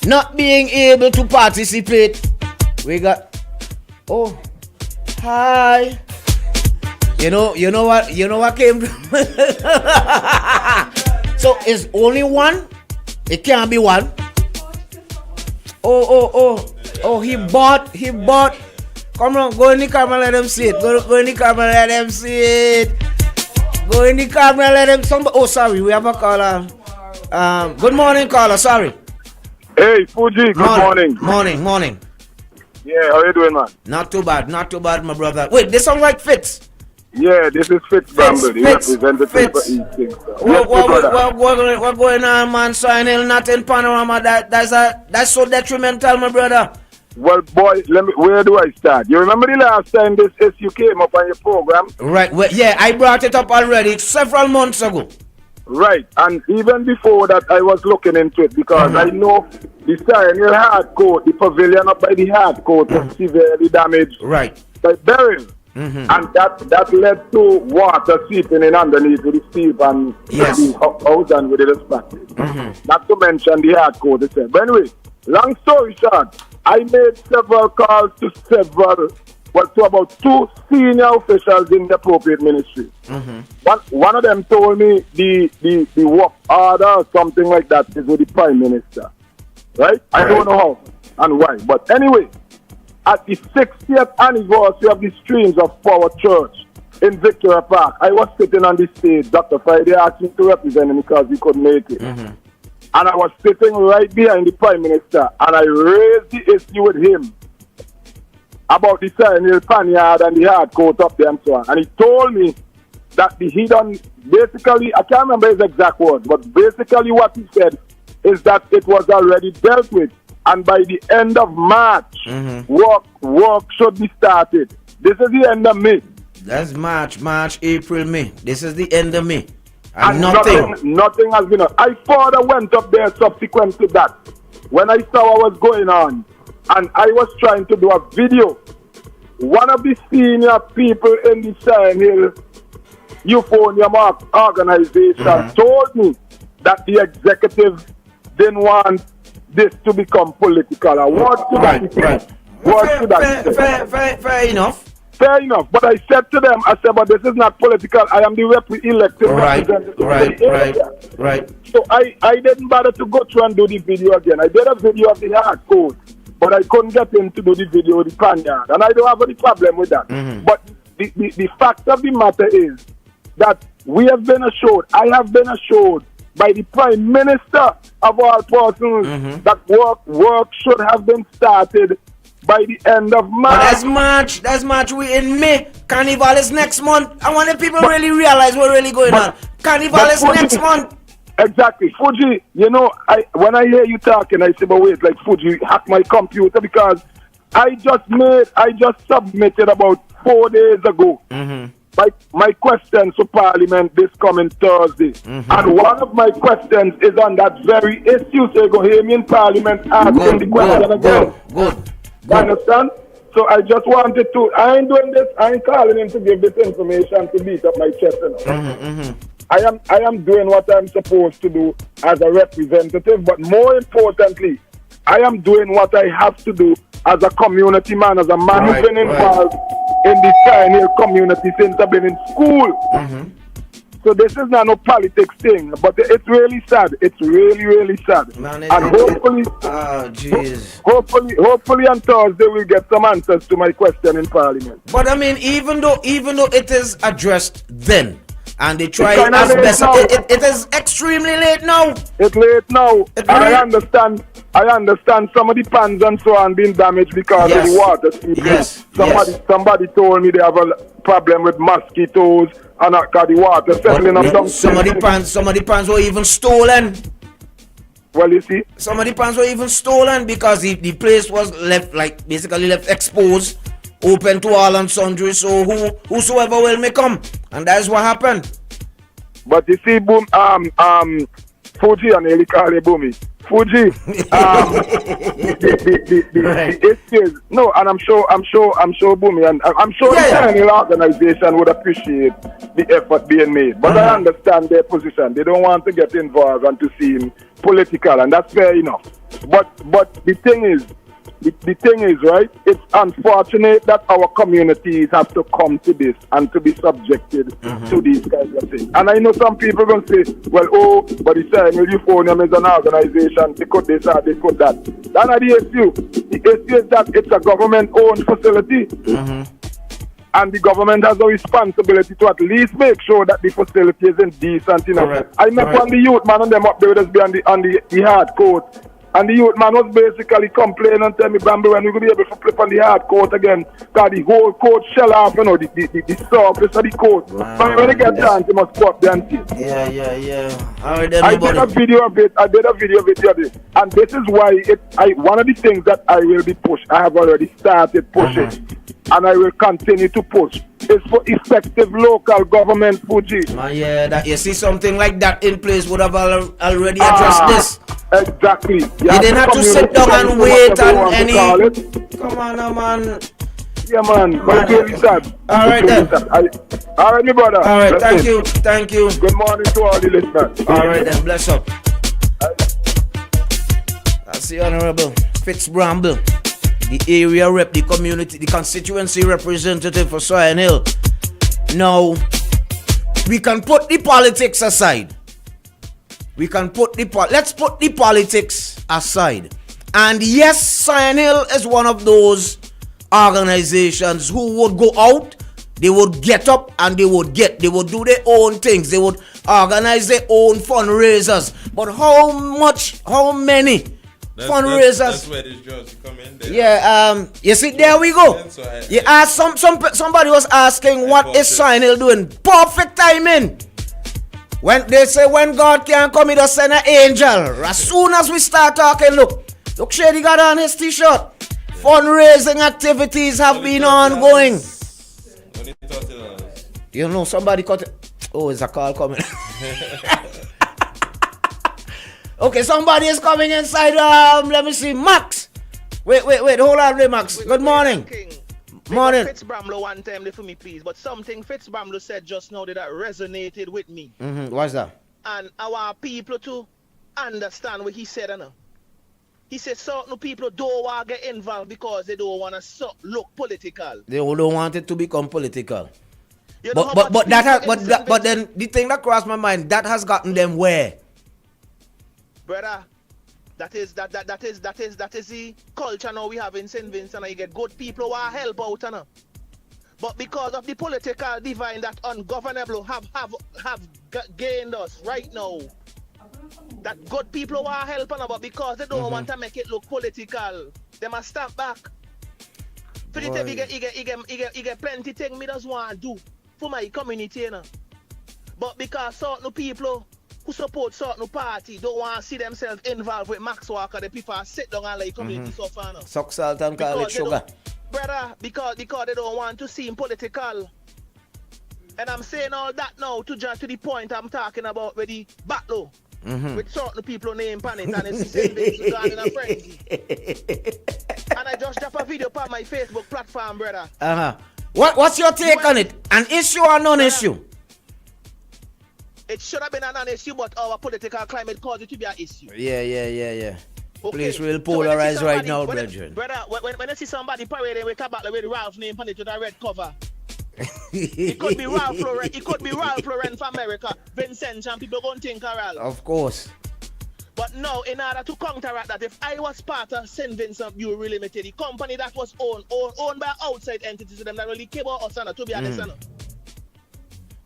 not being able to participate. We got, oh, hi. You know what came So it's only one? It can't be one. Oh, he bought. Come on, go in the camera, let them see it. Go in the camera, let them see it. Go in the camera, let them. Oh, sorry, we have a caller. Good morning, caller. Sorry. Hey, Fuji. Good morning. Morning. Yeah, how you doing, man? Not too bad, my brother. Wait, this song like Fitz. Yeah, this is Fitz Bramble, the representative for East Kingston. What going on, man? Sign Hill, not in Panorama. That's so detrimental, my brother. Well, boy, where do I start? You remember the last time this issue came up on your program? Right. Well, yeah, I brought it up already several months ago. Right, and even before that, I was looking into it because I know the Siren Hill hard court, the pavilion up by the hard court, was severely damaged. Right. By beryl. And that led to water seeping in underneath with the steel and the house and with the dispatches. Not to mention the hard court itself. But anyway, long story short, I made several calls to about 2 senior officials in the appropriate ministry. One of them told me the work order or something like that is with the Prime Minister. Right? I don't know how and why. But anyway, at the 60th anniversary of the Streams of Power Church in Victoria Park, I was sitting on the stage. Dr. Friday asked me to represent him because he couldn't make it. And I was sitting right behind the Prime Minister, and I raised the issue with him about the Siren Hill Panyard and the hard court up there and so on. And he told me that he done basically, I can't remember his exact words, but basically what he said is that it was already dealt with. And by the end of March, work should be started. This is the end of May. That's March, April, May. This is the end of May. And nothing has been done. I further went up there subsequent to that. When I saw what was going on, and I was trying to do a video, one of the senior people in the Siren Hill Euphonium organization told me that the executive didn't want this to become political. Fair enough. Fair enough. But I said to them, but this is not political. I am the elected representative. Right. So I didn't bother to go through and do the video again. I did a video of the hard code, but I couldn't get in to do the video of the Panyard. And I don't have any problem with that. But the fact of the matter is that I have been assured by the Prime Minister of all persons that work should have been started by the end of March. But that's March. We in May. Carnival is next month. I want the people really realize what's really going on. Carnival is next month. Exactly. Fuji, when I hear you talking, I say, but wait, like Fuji, hack my computer because I just submitted about 4 days ago my questions to Parliament this coming Thursday. And one of my questions is on that very issue. So you're going to hear me in Parliament asking the question again. Good. You understand? So I just wanted to, I ain't doing this, I ain't calling in to give this information to beat up my chest. I am doing what I'm supposed to do as a representative, but more importantly, I am doing what I have to do as a community man, as a man who's been involved in the Siren Hill community since I've been in school. So this is not no politics thing, but it's really sad. It's really, really sad. Man, and hopefully on Thursday we'll get some answers to my question in Parliament. But I mean, even though it is addressed then, and they try as best, it is extremely late now. It's late now. I understand some of the pans and so on being damaged because of the water. Somebody told me they have a problem with mosquitoes and the water settling up. Some of the pans were even stolen. Well, you see, some of the pans were even stolen because the place was left exposed, open to all and sundry. So whosoever will may come, and that's what happened. But you see, boom, Fuji and Eli Kale Boomy. Fuji, the issues, no, and I'm sure, Boomy, and I'm sure the organization would appreciate the effort being made. But I understand their position. They don't want to get involved and to seem political, and that's fair enough. But the thing is, the thing is, right, it's unfortunate that our communities have to come to this and to be subjected to these kinds of things. And I know some people going to say, well, oh, but the Scienhill Euphonium is an organization, they could this or they could that. That's not the issue. The issue is that it's a government-owned facility. And the government has a responsibility to at least make sure that the facility is in decent enough. I met one of the youth man and them up there with us on the hard court. And the youth man was basically complaining and telling me, Bramble, when we going to be able to flip on the hard court again, because the whole court shell off, you know, the surface of the court. But when they get chance, you must pop them things. Yeah. All right, then, I did a video of it the other day. And this is why one of the things that I will be pushed, I have already started pushing, and I will continue to push, is for effective local government, Fuji. Yeah, that you see something like that in place would have already addressed this. Exactly. You didn't have to sit down and wait on any. Come on, now, man. Yeah, man. All right, then. All right, my brother. All right, thank you. Good morning to all the listeners. All right, then. Bless up. That's the Honorable Fitz Bramble, the area rep, the community, the constituency representative for Scienhill. Now, we can put the politics aside. Let's put the politics aside. And yes, Scienhill is one of those organizations who would go out, they would get up and they would do their own things. They would organize their own fundraisers. But how many fundraisers? That's where this judge come in. You see, there we go. You ask somebody was asking what is Scienhill doing? Perfect timing. When they say when God can come, he does send an angel. As soon as we start talking, look, Shady got on his t-shirt. Fundraising activities have been ongoing. You know, somebody cut it. Oh, is a call coming? Okay, somebody is coming inside. Let me see. Max. Wait. Hold on, Max. Good morning. Morning. Fitz Bramble one time for me, please. But something Fitz Bramble said just now that resonated with me. What's that? And I want people to understand what he said. He said certain people don't want to get involved because they don't want to look political. They don't want it to become political. But then the thing that crossed my mind, that has gotten them where? Brother, that is the culture now we have in St. Vincent. You get good people who are help out. But because of the political divine that ungovernable have gained us right now, that good people who are helping, but because they don't want to make it look political, they must stand back. For the time, he get plenty things me just want to do for my community. But because certain people who support certain party don't want to see themselves involved with Max Walker, the people sit down and like community suffer. Suck salt and call it sugar. Brother, because they don't want to seem political. And I'm saying all that now to just to the point I'm talking about with the battle. With certain people name pan it and it's the same thing gone in a frenzy. And I just drop a video on my Facebook platform, brother. What's your take on it? An issue or non-issue? It should have been a non-issue, but our political climate caused it to be an issue. Yeah. Okay. Place real polarized right now, brethren. Brother, when you see somebody parading with Ralph's name on it with a red cover, it could be Ralph Lauren. It could be Ralph Lauren from America. Vincent and people going to think of Ralph. Of course. But now, in order to counteract that, if I was part of St. Vincent Bureau Limited, the company that was owned by outside entities, them that really came out us to be honest.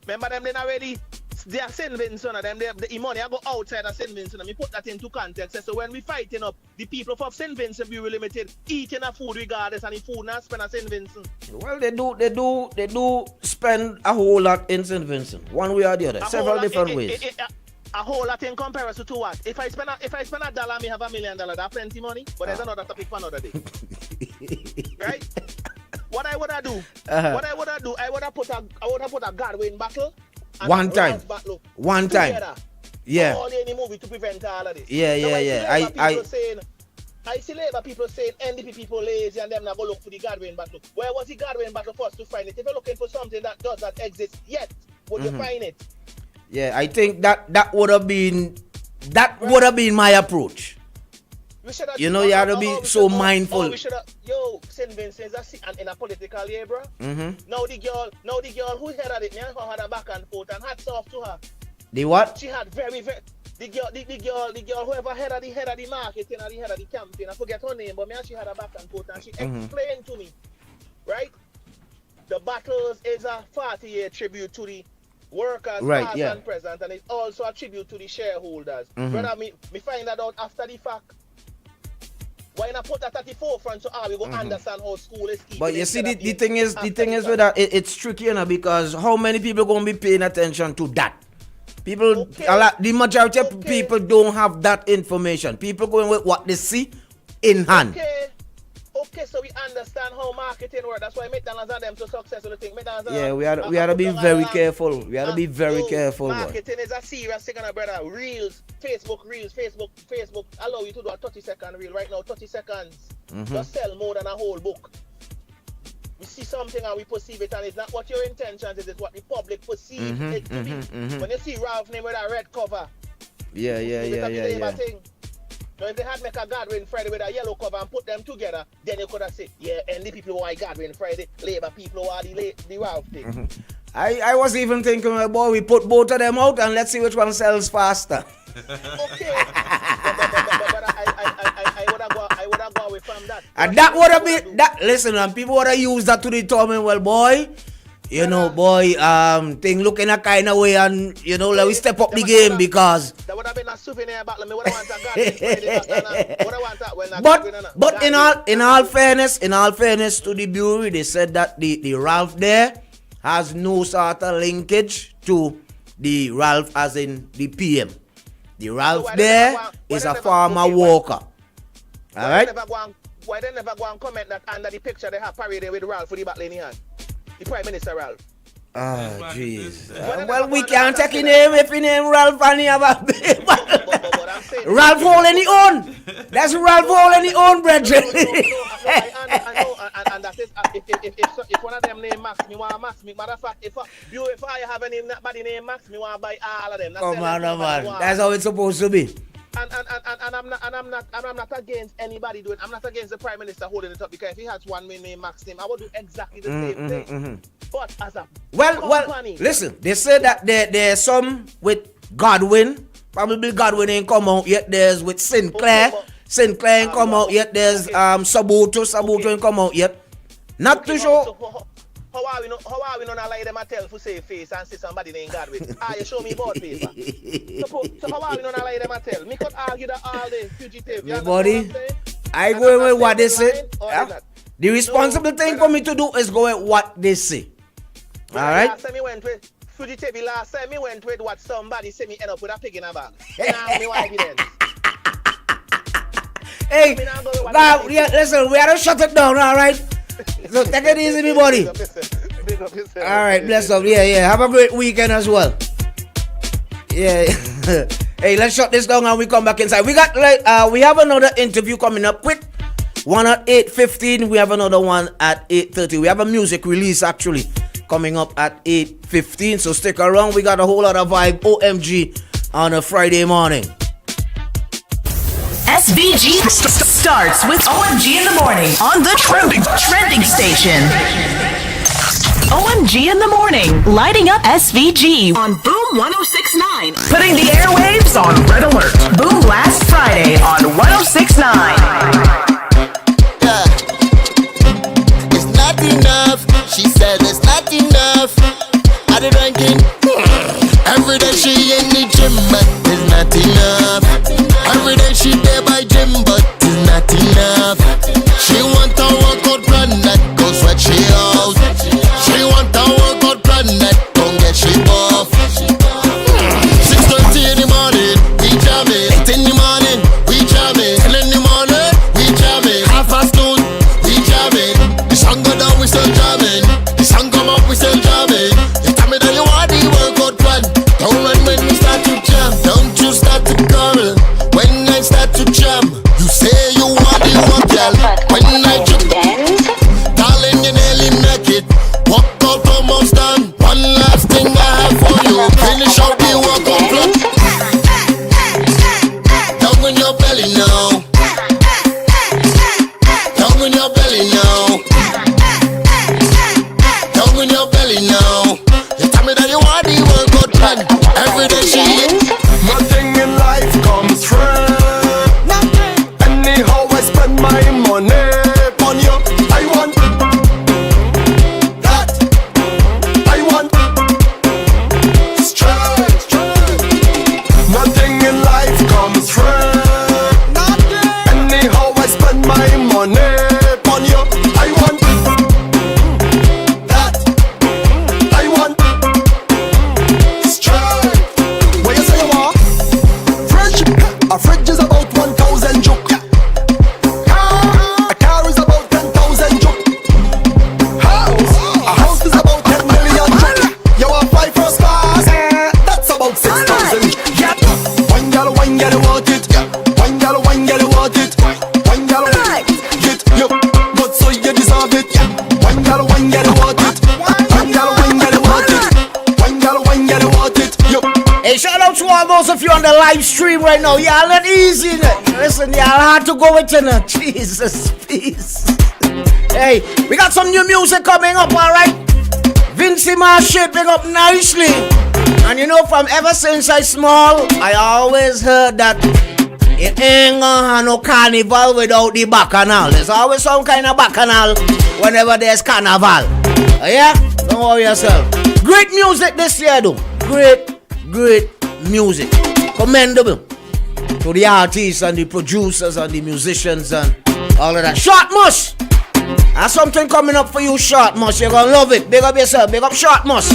Remember them? They already. They are St. Vincent, the money I go outside of St. Vincent, and we put that into context. So when we fighting up the people from St. Vincent Bureau Limited eating a food regardless and the food not spend at St. Vincent. Well, they do spend a whole lot in St. Vincent, one way or the other, several different ways. A whole lot in comparison to what? If I spend $1, me have $1 million. That's plenty money, but there's another topic for another day. Right? What I would have do? I would have put a Godwin battle. One time. Yeah. All any movie to prevent all of this. Yeah. I see Labour people saying NDP people lazy and them not go look for the Godwin battle. Where was the Godwin battle for us to find it? If you're looking for something that does not exist yet, would you find it? Yeah, I think that would have been my approach. you know, you have to be so mindful. St. Vincent's in a political year, bro. Now the girl who headed it, man, had a back and forth, and hats off to her. The what? She had very the girl whoever head of the marketing or the head of the campaign, I forget her name, but man, she had a back and forth, and she explained to me, right? The battles is a 40-year tribute to the workers, past and present, and it's also a tribute to the shareholders. Brother, me find that out after the fact. Why not put that at the forefront so we go understand how school is keeping. But you see, the thing is with that, it's tricky, you know, because how many people going to be paying attention to that? People, the majority of people don't have that information. People going with what they see in hand. Okay, so we understand how marketing works. That's why McDonald's are them so successful. We have to be very careful. We have to be very careful. Marketing is a serious thing, brother. Reels, Facebook allow you to do a 30-second reel. Right now, 30 seconds. Just sell more than a whole book. We see something and we perceive it, and it's not what your intentions is, it's what the public perceives it to be. When you see Ralph name with a red cover. Yeah. Now, if they had make a gathering Friday with a yellow cover and put them together, then you could have said, and the people who are gathering Friday, Labour people who are the Ralph thing. I was even thinking, boy, we put both of them out and let's see which one sells faster. Okay. But I would have gone away from that. And that would have been, listen, and people would have used that to determine, well, boy, you know, thing looking a kind of way, and, you know, let we step up the game because. That would have been a souvenir battle. Me would have wanted a But in all fairness to the Bureau, they said that the Ralph there has no sort of linkage to the Ralph as in the PM. The Ralph there is a farmer worker. All right? Why they never go and comment that under the picture they have paraded with Ralph for the battle in the hand? The Prime Minister Ralph. Oh, jeez. Well, we can't take his name if his name Ralph and he have a Ralph Hole any own. That's Ralph Hole any own, brethren. I know, and that is, if one of them name Max, me want Max. Matter of fact, if I have a name, nobody name Max, me want to buy all of them. Come on, man. That's how it's supposed to be. And I'm not against anybody doing. I'm not against the Prime Minister holding it up, because if he has one name Max name, I would do exactly the same thing. But as a company, listen, they say that there's some with Godwin. Probably Godwin ain't come out yet. There's with Sinclair. Sinclair ain't come out yet. There's Sabuto ain't come out yet. Not too sure. So how are we not like them a tell for save face and say somebody named Godwin? You show me board paper. So how are we not like them a tell? Me could argue that all the fugitive. Buddy, I go with what they say. The responsible thing for me to do is go with what they say. All right? Last time me went with what somebody said me end up with a pig in a bag. Now me want evidence. Hey, listen, we gotta shut it down, all right? So take it easy, me buddy. All right, bless up. Yeah. Have a great weekend as well. Yeah. Hey, let's shut this down and we come back inside. We have another interview coming up quick. One at 8:15. We have another one at 8:30. We have a music release actually coming up at 8:15. So stick around. We got a whole lot of vibe. OMG on a Friday morning. SVG starts with OMG in the morning on the trending station. OMG in the morning, lighting up SVG on Boom 106.9, putting the airwaves on red alert. Boom last Friday on 106.9. It's not enough. She said it's not enough. At the ranking, every day she in the gym, but it's not enough. Every day she there by gym, but it's not enough. She want a workout plan that goes sweat she out. She want a workout plan that don't get she off. 6:30 in the morning, we jamming. 8 in the morning, we jamming. 10 in the morning. out to all those of you on the live stream right now. Y'all not easy. Listen, y'all hard to go with you now. Jesus, peace. Hey, we got some new music coming up, alright? Vincey Marsh shaping up nicely. And you know, from ever since I small, I always heard that it ain't gonna have no carnival without the bacchanal. There's always some kind of bacchanal whenever there's carnival. Yeah? Don't worry yourself. Great music this year, though. Great music. Commendable to the artists and the producers and the musicians and all of that. Short Mush. There's something coming up for you, Short Mush. You're gonna love it. Big up yourself. Big up Short Mush.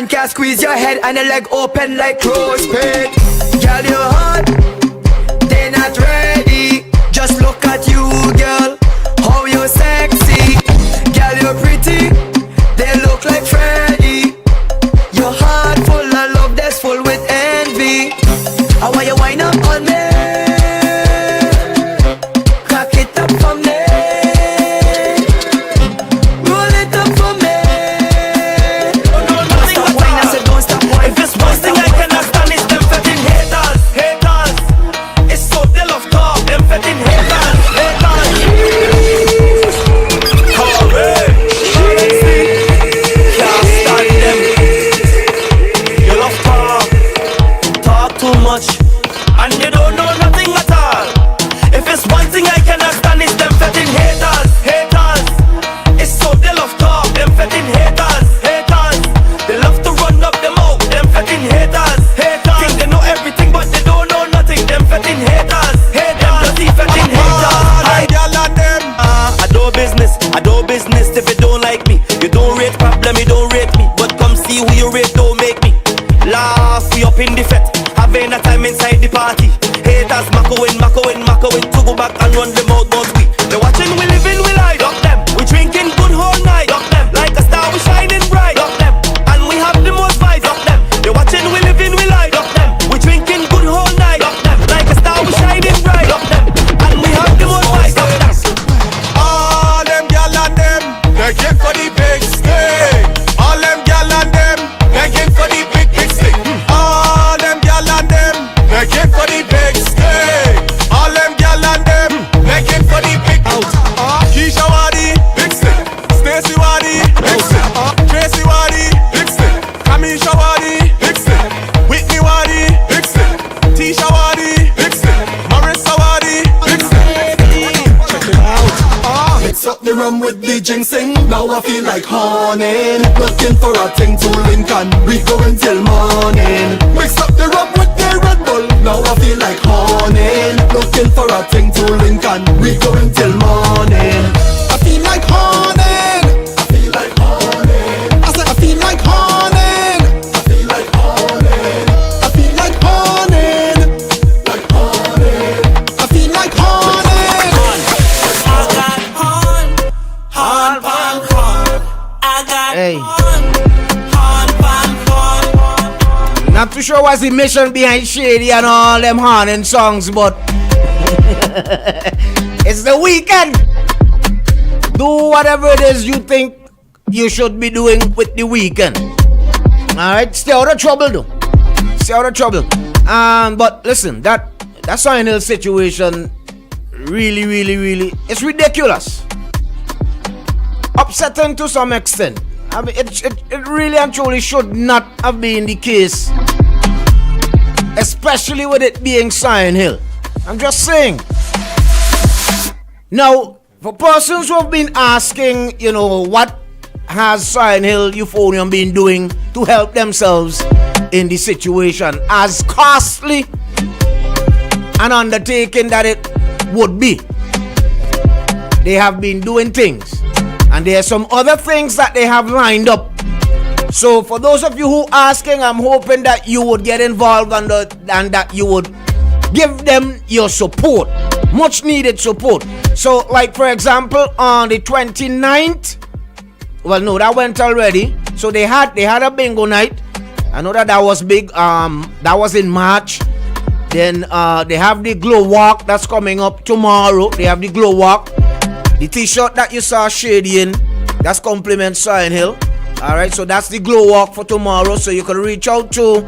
Can't squeeze your head and your leg open like clothespin. Girl, you're hot, they not ready. Just look at you, girl, how you sexy. Girl, you're pretty, they look like Freddy. Your heart full of love that's full with envy. I want you wind up on me, cock it up for me, roll it up for me. Inside the party, haters macking to go back and run them out, but they're watching, we living, we life. Lock them, we drinking good whole night. Lock them, like a star, we shining bright. Lock them, and we have the most vibes. Lock them, they're watching, we living, we life. Lock them, we drinking good whole night. Lock them, like a star, we shining bright. Lock them, and we have the most vibes. Lock them. All them gal and them, they get for the big stick. All them gal and them, they get for the big stick. All them gal and them, they get for the big stick. All them gal and them, they get for the big out. Keisha Wadi, big stick. Stacy Wadi, big stick. Tracy Wadi, big stick. Kamisha Wadi, big stick. Whitney Wadi, big stick. Tisha Wadi, big stick. Marissa Wadi, big stick. Check it out. Mix up the rum with the ginseng. Now I feel like horning. Looking for a thing to link and we go until morning. Mix up the rum with the Red Bull. Now I feel like horning. Looking for a thing to link and we go until morning. I feel like horning. I feel like horning. I said I feel like horning. I feel like horning. I feel like horning. Like horning. I feel like horning. I got horn. I got horn. Not too sure what's the mission behind Shady and all them horning songs, but it's the weekend. Do whatever it is you think you should be doing with the weekend. Alright, stay out of trouble though. Stay out of trouble. But listen, that Zion Hill situation really, it's ridiculous. Upsetting to some extent. I mean, it really and truly should not have been the case, especially with it being Zion Hill. I'm just saying. Now, for persons who have been asking, you know, what has Zion Hill Euphonium been doing to help themselves in the situation, as costly an undertaking that it would be. They have been doing things, and there are some other things that they have lined up. So for those of you who are asking, I'm hoping that you would get involved and that you would give them your support, much needed support. So like for example, on the 29th, well no, that went already. So they had a bingo night. I know that was big. That was in March. Then they have the glow walk that's coming up tomorrow. They have the glow walk. The t-shirt that you saw Shady in, that's compliment Sign Hill. Alright, so that's the glow walk for tomorrow. So you can reach out to,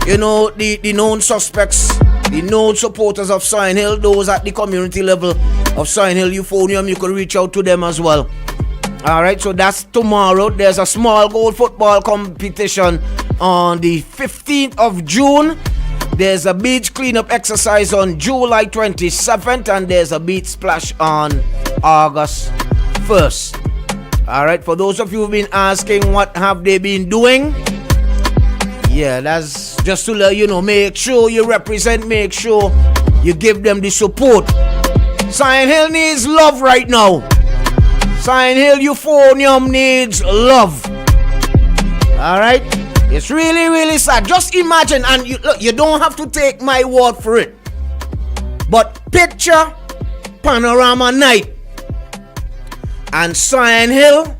you know, the known suspects, the known supporters of Sign Hill, those at the community level of Sign Hill Euphonium. You can reach out to them as well. Alright, so that's tomorrow. There's a small goal football competition on the 15th of June. There's a beach cleanup exercise on July 27th, and there's a beach splash on August 1st. Alright, for those of you who've been asking what have they been doing, yeah, that's just to let you know, make sure you represent, make sure you give them the support. Sign Hill needs love right now. Sign Hill Euphonium needs love. Alright? It's really, really sad. Just imagine, and you don't have to take my word for it, but picture Panorama Night and Sign Hill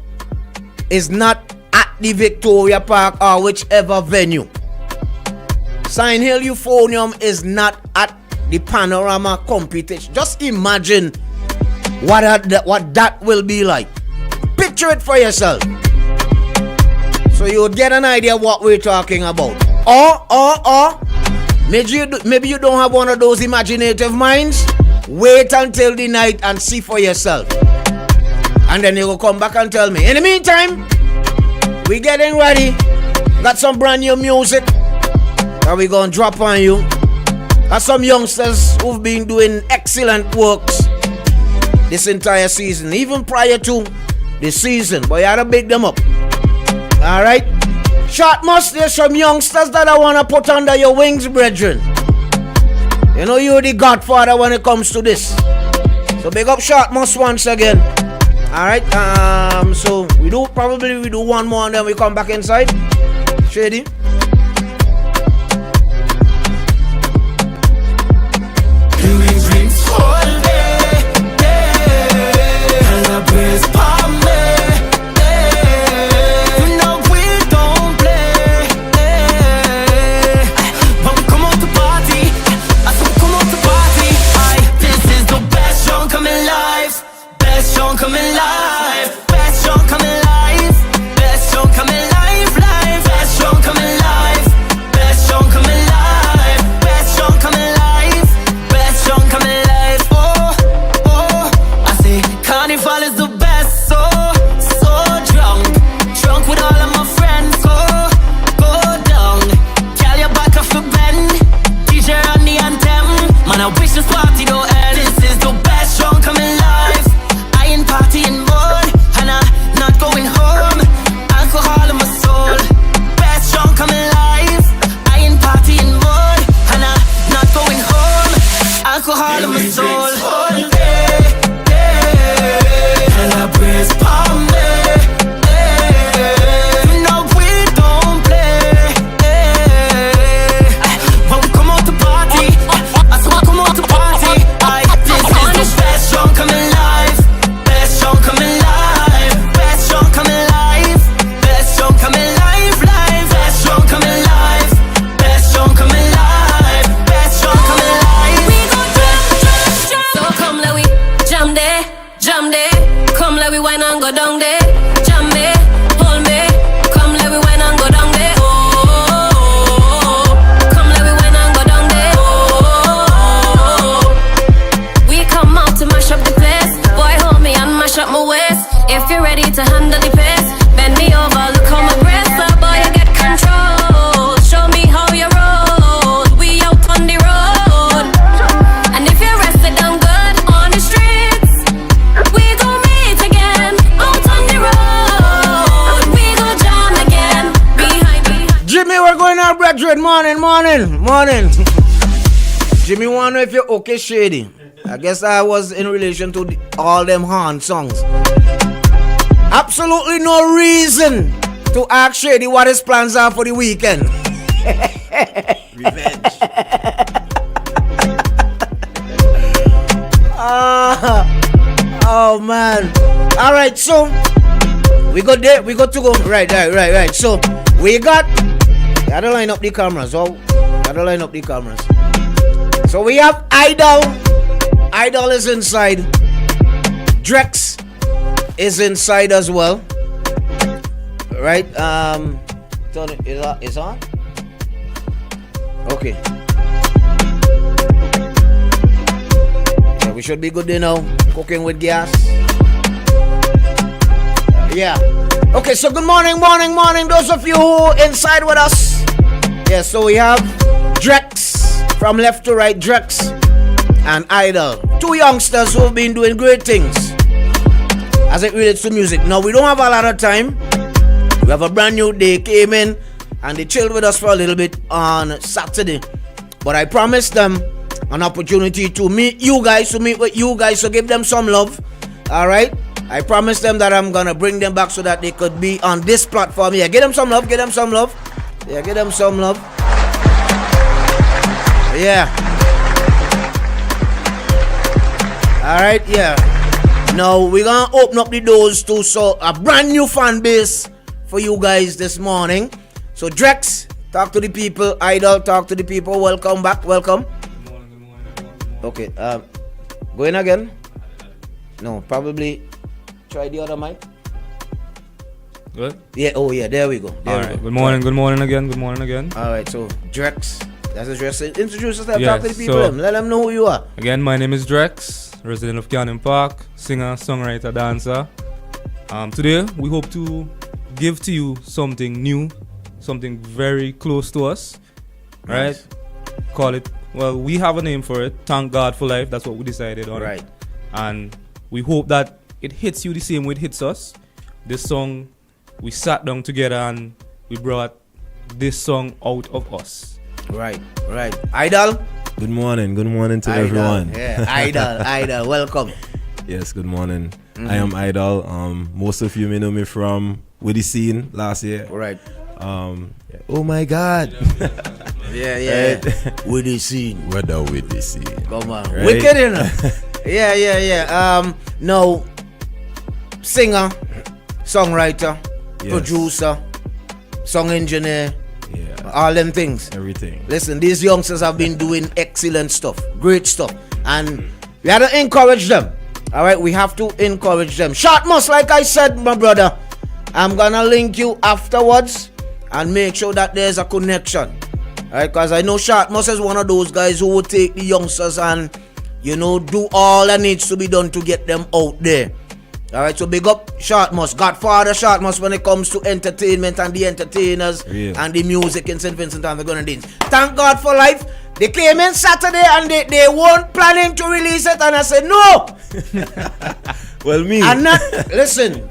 is not at the Victoria Park or whichever venue. Sign Hill Euphonium is not at the Panorama competition. Just imagine what that will be like. Picture it for yourself, so you would get an idea what we're talking about. Or maybe you don't have one of those imaginative minds. Wait until the night and see for yourself, and then you will come back and tell me. In the meantime, we getting ready. Got some brand new music that we gonna drop on you. Got some youngsters who've been doing excellent works this entire season, even prior to the season, but you gotta big them up. Alright? Short must, there's some youngsters that I wanna put under your wings, brethren. You know you're the godfather when it comes to this. So big up Short must once again. Alright, so we do one more and then we come back inside. Shady. Jimmy wanna know if you're okay, Shady. I guess that was in relation to all them Han songs. Absolutely no reason to ask Shady what his plans are for the weekend. Revenge. Oh man. Alright, so we got there, we got to go. Right. So we gotta line up the cameras. So we have Idol. Idol is inside. Drex is inside as well. Right? Is on? Okay. Yeah, we should be good there now. Cooking with gas. Yeah. Okay, so good morning. Those of you who inside with us. Yeah, so we have Drex from left to right, Drex and Idol. Two youngsters who have been doing great things as it relates to music. Now, we don't have a lot of time. We have a brand new day, came in and they chilled with us for a little bit on Saturday. But I promised them an opportunity to meet you guys, to meet with you guys, so give them some love. Alright? I promised them that I'm gonna bring them back so that they could be on this platform. Yeah, give them some love, Yeah, give them some love. Yeah. Alright, yeah. Now we're gonna open up the doors to a brand new fan base for you guys this morning. So Drex, talk to the people. Idol, talk to the people. Welcome back. Welcome. Good morning. Okay. Go in again. No, probably try the other mic. Good? Yeah, oh yeah, there we go. Good morning again. Alright, so Drex. That's a Drex. Introduce yourself, Yes, talk to the people. Let them know who you are. Again, my name is Drex, resident of Cannon Park, singer, songwriter, dancer. Today, we hope to give to you something new, something very close to us, right? Nice. Call it, well, we have a name for it, Thank God for Life. That's what we decided on. Right. And we hope that it hits you the same way it hits us. This song, we sat down together and we brought this song out of us. Right. Idol. Good morning to everyone. Yeah, Idol, welcome. Yes, good morning. I am Idol. Most of you may know me from With The Scene last year. Right. Oh my God. Yeah. Right. With The Scene. We're done with The Scene. Come on. Right? Wicked enough. Yeah. No, singer, songwriter, producer, song engineer. Yeah. All them things. Everything. Listen, these youngsters have been doing excellent stuff. Great stuff. And we have to encourage them. Alright, we have to encourage them. Shortmus, like I said, my brother, I'm gonna link you afterwards and make sure that there's a connection. Alright, because I know Shortmus is one of those guys who will take the youngsters and, do all that needs to be done to get them out there. Alright, so big up Shortmus, Godfather Shortmus when it comes to entertainment and the entertainers and the music in St. Vincent and the Grenadines. Thank God for Life. They came in Saturday and they weren't planning to release it, and I said no. Well, me. And listen,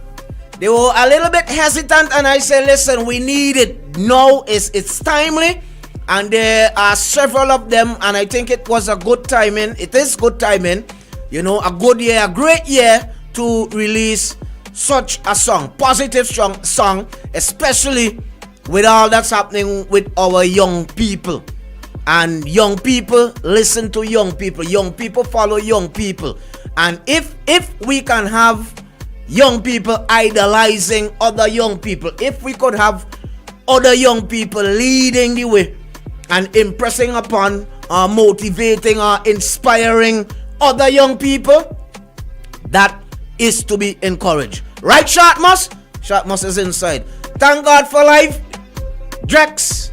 they were a little bit hesitant, and I said, listen, we need it now. It's timely, and there are several of them, and I think it was a good timing. It is good timing, a good year, a great year to release such a song, positive song, especially with all that's happening with our young people. And young people listen to young people follow young people. And if we can have young people idolizing other young people, if we could have other young people leading the way and impressing upon or motivating or inspiring other young people, that is to be encouraged. Right, Shortmus? Shortmus is inside. Thank God for Life. Drex,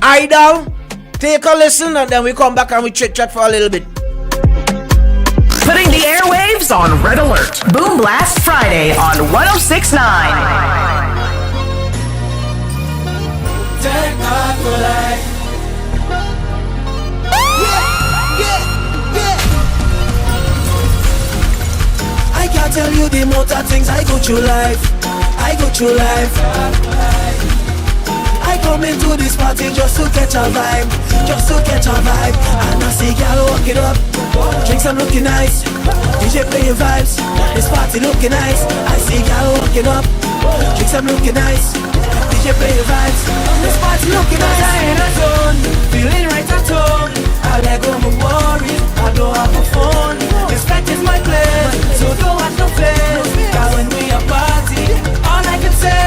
Idol, take a listen and then we come back and we chit-chat for a little bit. Putting the airwaves on red alert. Boom Blast Friday on 106.9. Thank God for life. I can't tell you the amount of things I go through life. I go come into this party just to catch a vibe, just to catch a vibe. And I see y'all walk it up, drinks are looking nice, DJ playing vibes, this party looking nice. I see y'all walking up, drinks are looking nice, DJ playing vibes, this party looking nice. I in a zone, feeling right at home. I let go my worries, I don't have a phone. Respect is my place, so don't have no place. Cause when we are party, all I can say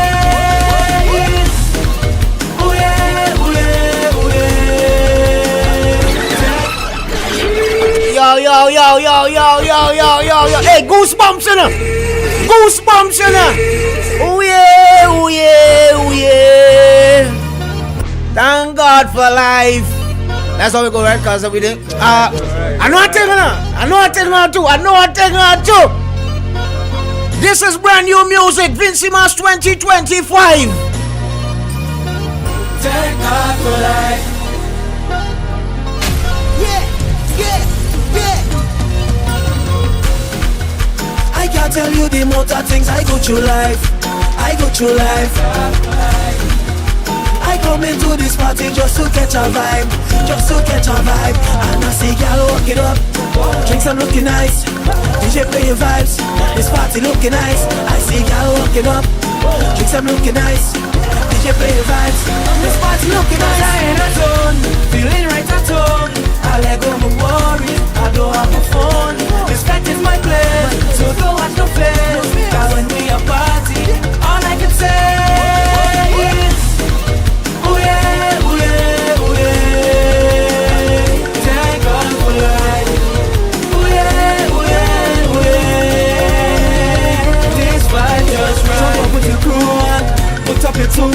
is ooh yeah, ooh yeah, ooh yeah. Yo, yo, yo, yo, yo, yo, yo, yo, yo. Hey, goosebumps in her. Goosebumps in her. Ooh yeah, ooh yeah, ooh yeah. Thank God for life. That's how we go, right? Because we did. I know I'm taking her. I know I'm taking her too. I know I'm taking her too. This is brand new music. Vincy Mas 2025. Thank God for life. Yeah, yeah, yeah. I can't tell you the amount of things I go through life. I go through life. I come into this party just to catch a vibe, just to catch a vibe. And I see y'all walk it up, drinks are looking nice, DJ playing vibes, this party looking nice. I see y'all walking up, drinks are looking nice, DJ playing vibes, this party looking nice. I in a zone, feeling right at home. I let go my worries, I don't have a phone. Respect is my place, so don't watch no face. Cause when we are party, all I can say is ooh yeah, ooh yeah, ooh yeah. Thank God for life. Ooh yeah, ooh yeah, ooh yeah. This vibe just right. Jump up with your crew on, put up your tune.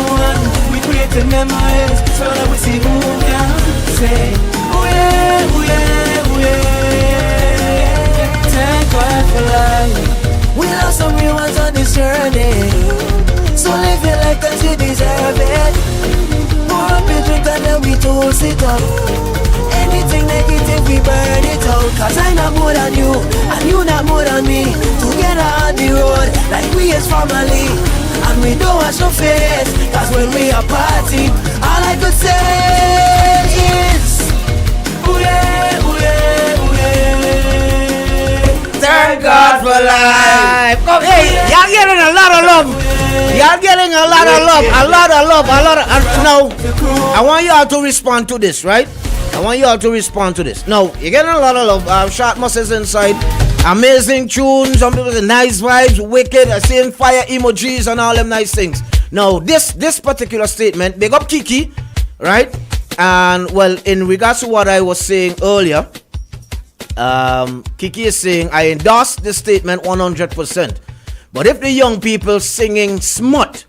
We creating memories so that we see who can say ooh yeah, ooh yeah, ooh yeah. Thank God for life. We lost some real ones on this journey, so live your life 'cause you deserve it. Pour up your drink and then we toast it up. Anything negative we burn it out. 'Cause I not more than you and you not more than me. Together on the road like we is family. And we don't watch no face. 'Cause when we are party, all I could say is ooh yeah, ooh yeah, ooh yeah. Thank God for life. Come, hey, y'all getting a lot of love. Y'all getting a lot of love. A lot of love. A lot of. Now, I want y'all to respond to this, right? I want y'all to respond to this. No, you're getting a lot of love. Shot muscles inside. Amazing tunes. Some people say nice vibes, wicked. I seeing fire emojis and all them nice things. Now, this particular statement, big up Kiki, right? And well, in regards to what I was saying earlier, Kiki is saying I endorse this statement 100%. But if the young people singing smut,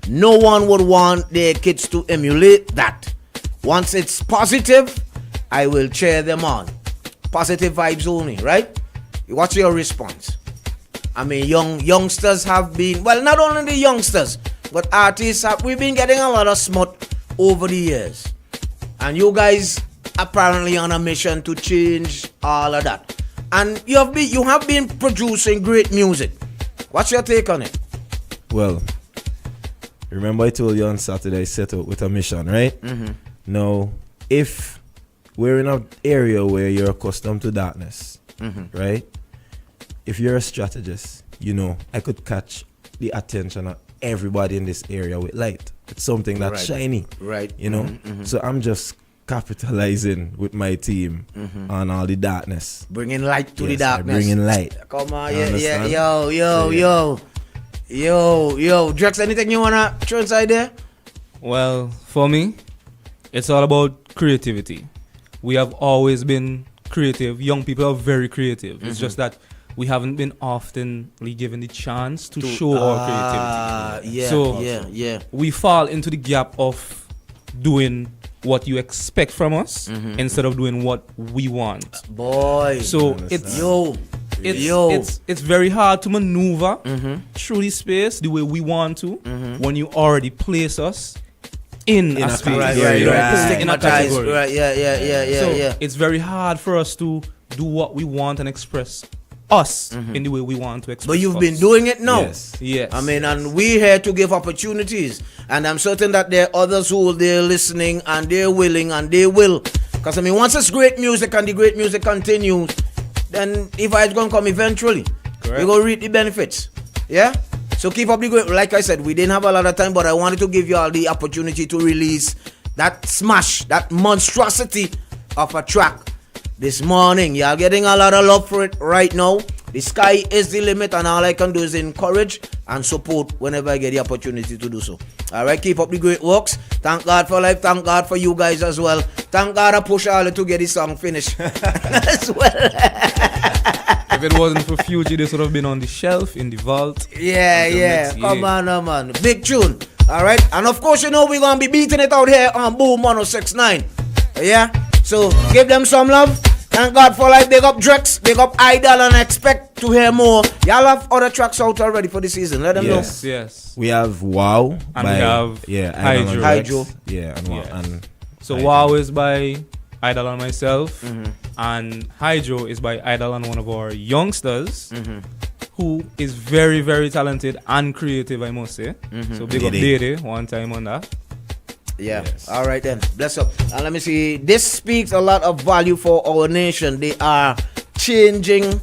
no one would want their kids to emulate that. Once it's positive, I will cheer them on. Positive vibes only, right? What's your response? I mean, youngsters have been, well, not only the youngsters, but artists we've been getting a lot of smut over the years. And you guys apparently on a mission to change all of that. And you have been producing great music. What's your take on it? Well, remember I told you on Saturday I set out with a mission, right? Mm-hmm. Now, if we're in an area where you're accustomed to darkness, right? If you're a strategist, you know, I could catch the attention of everybody in this area with light. It's something that's shiny, right? You know? So I'm just capitalizing with my team on all the darkness. Bringing light to the darkness. Bringing light. Come on, yeah. Yo. Drex, anything you wanna throw inside there? Well, for me, it's all about creativity. We have always been creative. Young people are very creative. It's just that we haven't been oftenly given the chance to show our creativity. We fall into the gap of doing what you expect from us instead of doing what we want. Boy. So it's very hard to maneuver through the space the way we want to when you already place us in a space. In a category. So it's very hard for us to do what we want and express us in the way we want to express. But you've us. been doing it now. Yes. I mean, and we're here to give opportunities. And I'm certain that there are others who they're listening and they're willing and they will. Because I mean, once it's great music and the great music continues, then if it's going to come eventually, we're going to reap the benefits. Yeah? So keep up the great. Like I said, we didn't have a lot of time, but I wanted to give you all the opportunity to release that smash, that monstrosity of a track this morning. You're getting a lot of love for it right now. The sky is the limit, and all I can do is encourage and support whenever I get the opportunity to do so. All right, keep up the great works. Thank God for life. Thank God for you guys as well. Thank God I push all to get this song finished as well. If it wasn't for Fuji, this would have been on the shelf in the vault. Yeah. Come on, man. Big tune. All right, and of course, you know we're gonna be beating it out here on Boom 106.9. Yeah. So give them some love. Thank God for life. Big up Drex, big up Idol, and expect to hear more. Y'all have other tracks out already for the season. Let them know. Yes. We have Wow. And we have Hydro. Yeah, and Wow. And so Wow is by Idol and myself, and Hydro is by Idol and one of our youngsters, who is very, very talented and creative, I must say. So big up Dede one time on that. Yeah. Yes. All right then. Bless up. And let me see. This speaks a lot of value for our nation. They are charging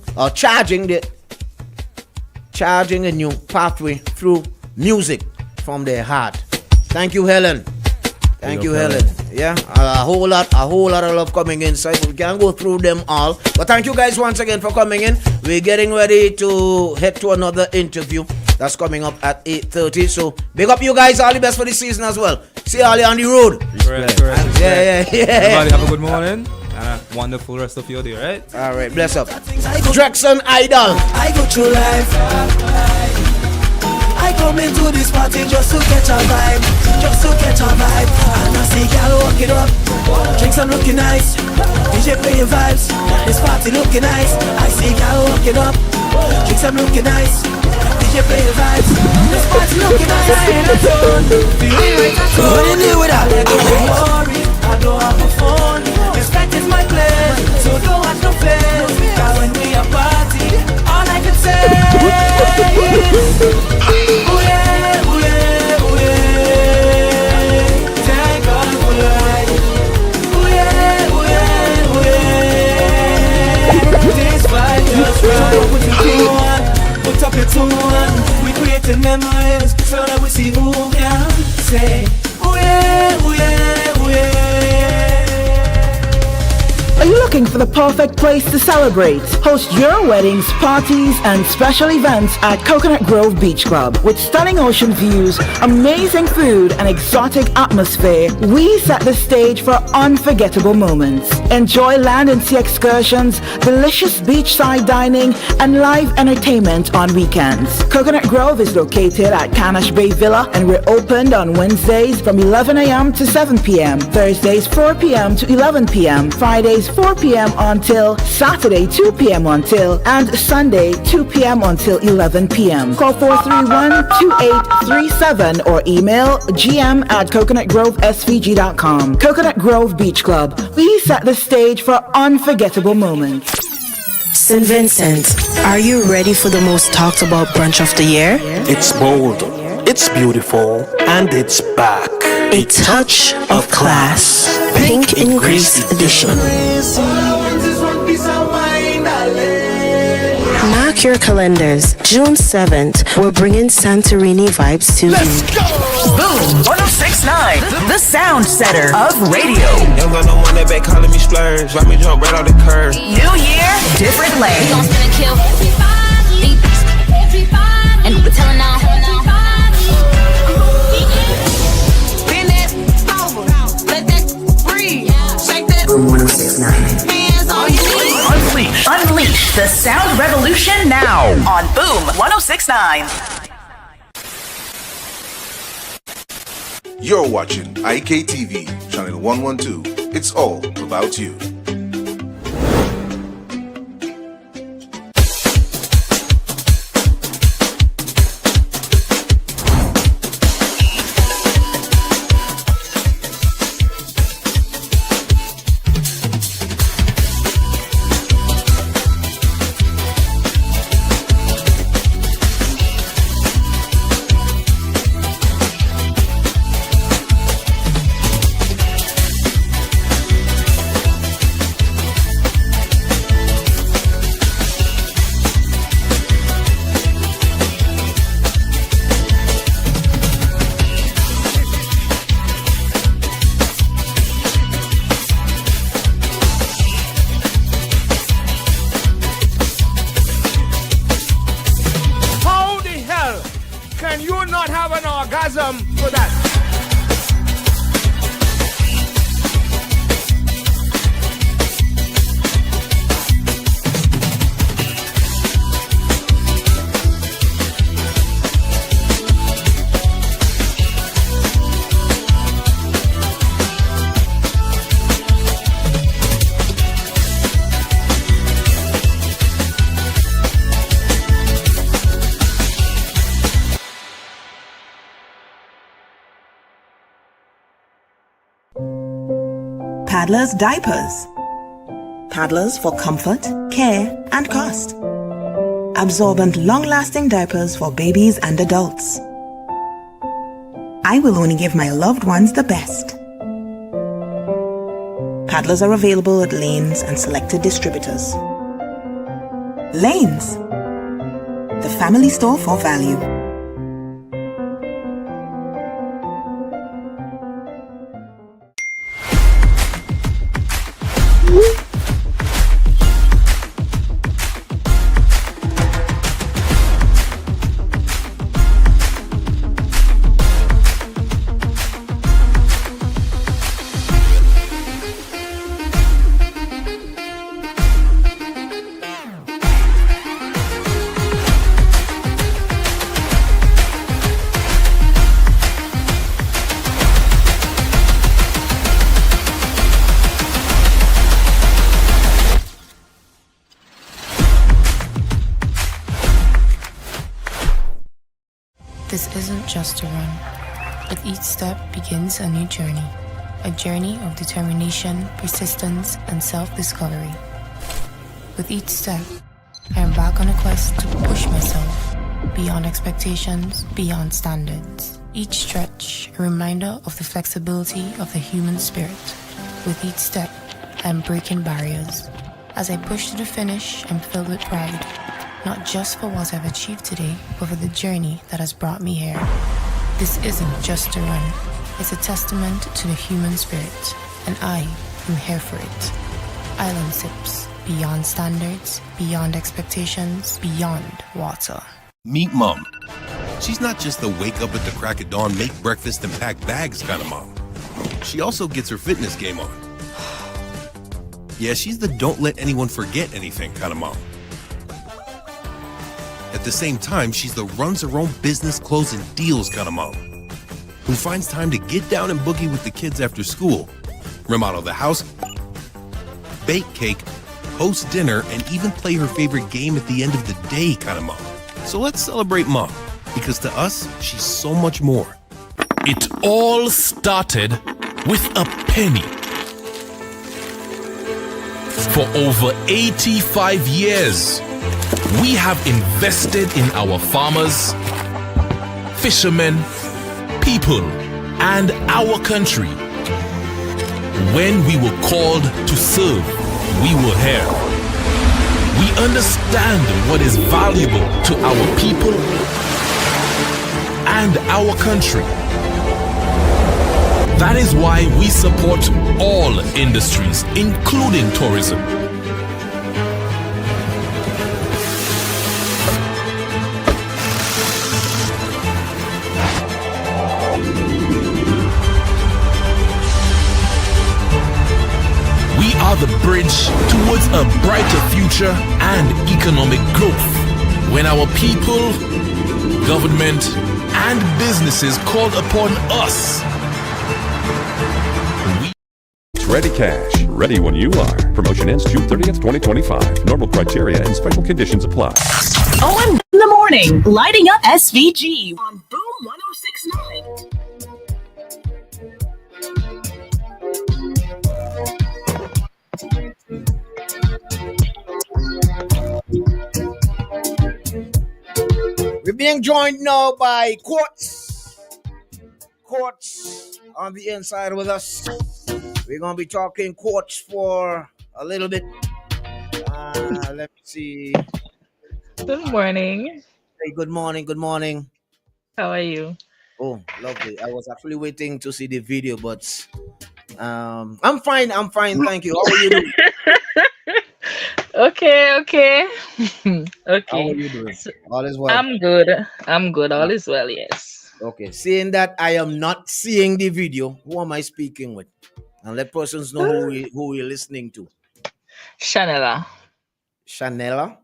a new pathway through music from their heart. Thank you, Helen. Thank you, Helen. Yeah, a whole lot of love coming inside. We can't go through them all. But thank you guys once again for coming in. We're getting ready to head to another interview that's coming up at 8:30. So big up you guys. All the best for the season as well. See you all on the road. Correct. Yeah. Everybody have a good morning and a wonderful rest of your day, right? All right, bless up. Drex and Idol. I go through life. I come into this party just to catch a vibe. And I see y'all walk it up. Drinks are looking nice. DJ playing vibes. This party looking nice. I see y'all walk it up. Drinks are looking nice. DJ playing vibes. This party looking nice. What you do with that? Don't worry, I don't have a phone. Respect is my place, so don't watch no face. Cause when we are party, all I can say is ooh yeah, ooh yeah, ooh yeah. Thank God for life. Ooh yeah, ooh yeah, ooh yeah. This vibe just right. Put up your tune. We creating memories so that we see who can say ooh yeah, ooh yeah, ooh yeah. Are you looking for the perfect place to celebrate? Host your weddings, parties, and special events at Coconut Grove Beach Club. With stunning ocean views, amazing food, and exotic atmosphere, we set the stage for unforgettable moments. Enjoy land and sea excursions, delicious beachside dining, and live entertainment on weekends. Coconut Grove is located at Canash Bay Villa, and we're opened on Wednesdays from 11 a.m. to 7 p.m., Thursdays 4 p.m. to 11 p.m., Fridays 4 p.m. until Saturday 2 p.m. until, and Sunday 2 p.m. until 11 p.m. Call 431-2837 or email gm@coconutgrovesvg.com. Coconut Grove Beach Club. We set the stage for unforgettable moments. St. Vincent, are you ready for the most talked about brunch of the year? It's bold, it's beautiful, and it's back. A touch of class. Pink in Greece edition. Mark your calendars. June 7th, we're bringing Santorini vibes to you. Boom 106.9, the sound setter of radio. Ain't got no money back calling me splurge. Watch me jump right off the curb. New year, different lane. We gon' spin and kill everybody. And we tellin' now. Bend that over. Let that breathe. Shake that. Boom 106.9. Hands on your knees. Unleash the sound revolution now on Boom 106.9. You're watching IKTV, channel 112. It's all about you. not have an orgasm for that. Paddler's Diapers. Paddlers for comfort, care, and cost. Absorbent, long-lasting diapers for babies and adults. I will only give my loved ones the best. Paddlers are available at Lanes and selected distributors. Lanes, the family store for value. This isn't just a run. With each step begins a new journey. A journey of determination, persistence, and self-discovery. With each step, I am back on a quest to push myself beyond expectations, beyond standards. Each stretch, a reminder of the flexibility of the human spirit. With each step, I am breaking barriers. As I push to the finish, I'm filled with pride. Not just for what I've achieved today, but for the journey that has brought me here. This isn't just a run. It's a testament to the human spirit, and I am here for it. Island Sips. Beyond standards, beyond expectations, beyond water. Meet Mom. She's not just the wake up at the crack of dawn, make breakfast, and pack bags kind of mom. She also gets her fitness game on. Yeah, she's the don't let anyone forget anything kind of mom. At the same time, she's the runs her own business, closing deals kind of mom, who finds time to get down and boogie with the kids after school, remodel the house, bake cake, host dinner, and even play her favorite game at the end of the day kind of mom. So let's celebrate Mom, because to us, she's so much more. It all started with a penny. For over 85 years, we have invested in our farmers, fishermen, people, and our country. When we were called to serve, we were here. We understand what is valuable to our people and our country. That is why we support all industries, including tourism. We are the bridge towards a brighter future and economic growth. When our people, government, and businesses call upon us, Ready Cash. Ready when you are. Promotion ends June 30th, 2025. Normal criteria and special conditions apply. OM in the morning, lighting up SVG on Boom 1069. We're being joined now by Quartz. Quartz on the inside with us. We're going to be talking Quartz for a little bit. Let me see. Good morning. Hey, good morning. Good morning. How are you? Oh, lovely. I was actually waiting to see the video, but I'm fine. I'm fine. Thank you. How are you doing? Okay. Okay. How are you doing? All is well. I'm good. I'm good. All is well, yes. Okay. Seeing that I am not seeing the video, who am I speaking with? And let persons know who we're listening to. Shanella. Shanella.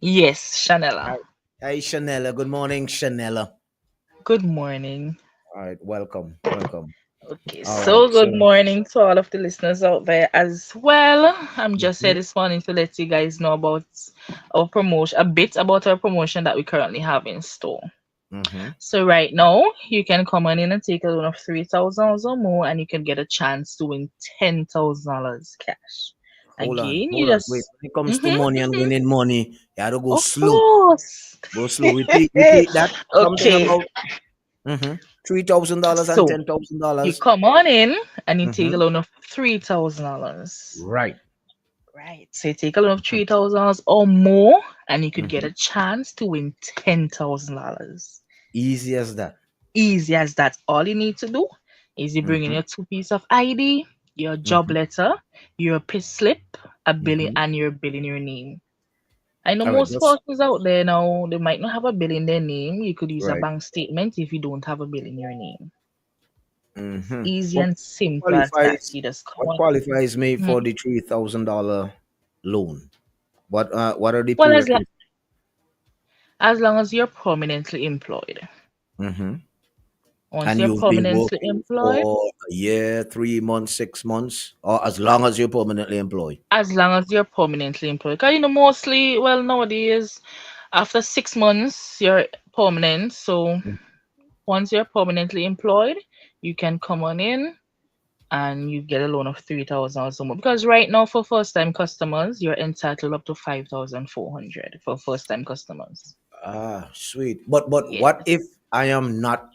Yes, Shanella. Hi, hi, Shanella. Good morning, Shanella. Good morning. All right, welcome, welcome. Okay, All right, so so good morning to all of the listeners out there as well. I'm just here Mhm. this morning to let you guys know about our promotion, a bit about our promotion that we currently have in store. Mhm. So right now, you can come on in and take a loan of $3,000 or more, and you can get a chance to win $10,000 cash. Again, you Wait. just When it comes to mm-hmm, money and mm-hmm. winning money, you have to go Of slow. course. Go slow. Repeat that. Something Okay, about $3,000 and so you $10,000. come on in and you take a Mm-hmm. loan of $3,000. Right. Right. So you take a loan of $3,000 or more, and you could get Mm-hmm. a chance to win $10,000. Easy as that. Easy as that. All you need to do is you bring in Mm-hmm. your two piece of ID, your job Mm-hmm. letter, your pay slip, a billing, Mm-hmm. and your bill in your name. I know All right. most That's persons out there now, they might not have a bill in their name. You could use a right. bank statement if you don't have a bill in your name. Mm-hmm. Easy What and simple as that. qualifies? You just come What on. qualifies me Mhm. for the $3,000 loan? What are the Well, prerequisites? as long as you're permanently employed. Mm-hmm. Once And you're you've been permanently working employed, for a year, 3 months, 6 months, or as long as you're permanently employed. as long as you're permanently employed. Because, mostly, well, nowadays, after 6 months, you're permanent. So once you're permanently employed, you can come on in and you get a loan of 3,000 or so more. Because right now, for first time customers, you're entitled up to 5,400 for first time customers. Ah, sweet. But Yes. what if I am not?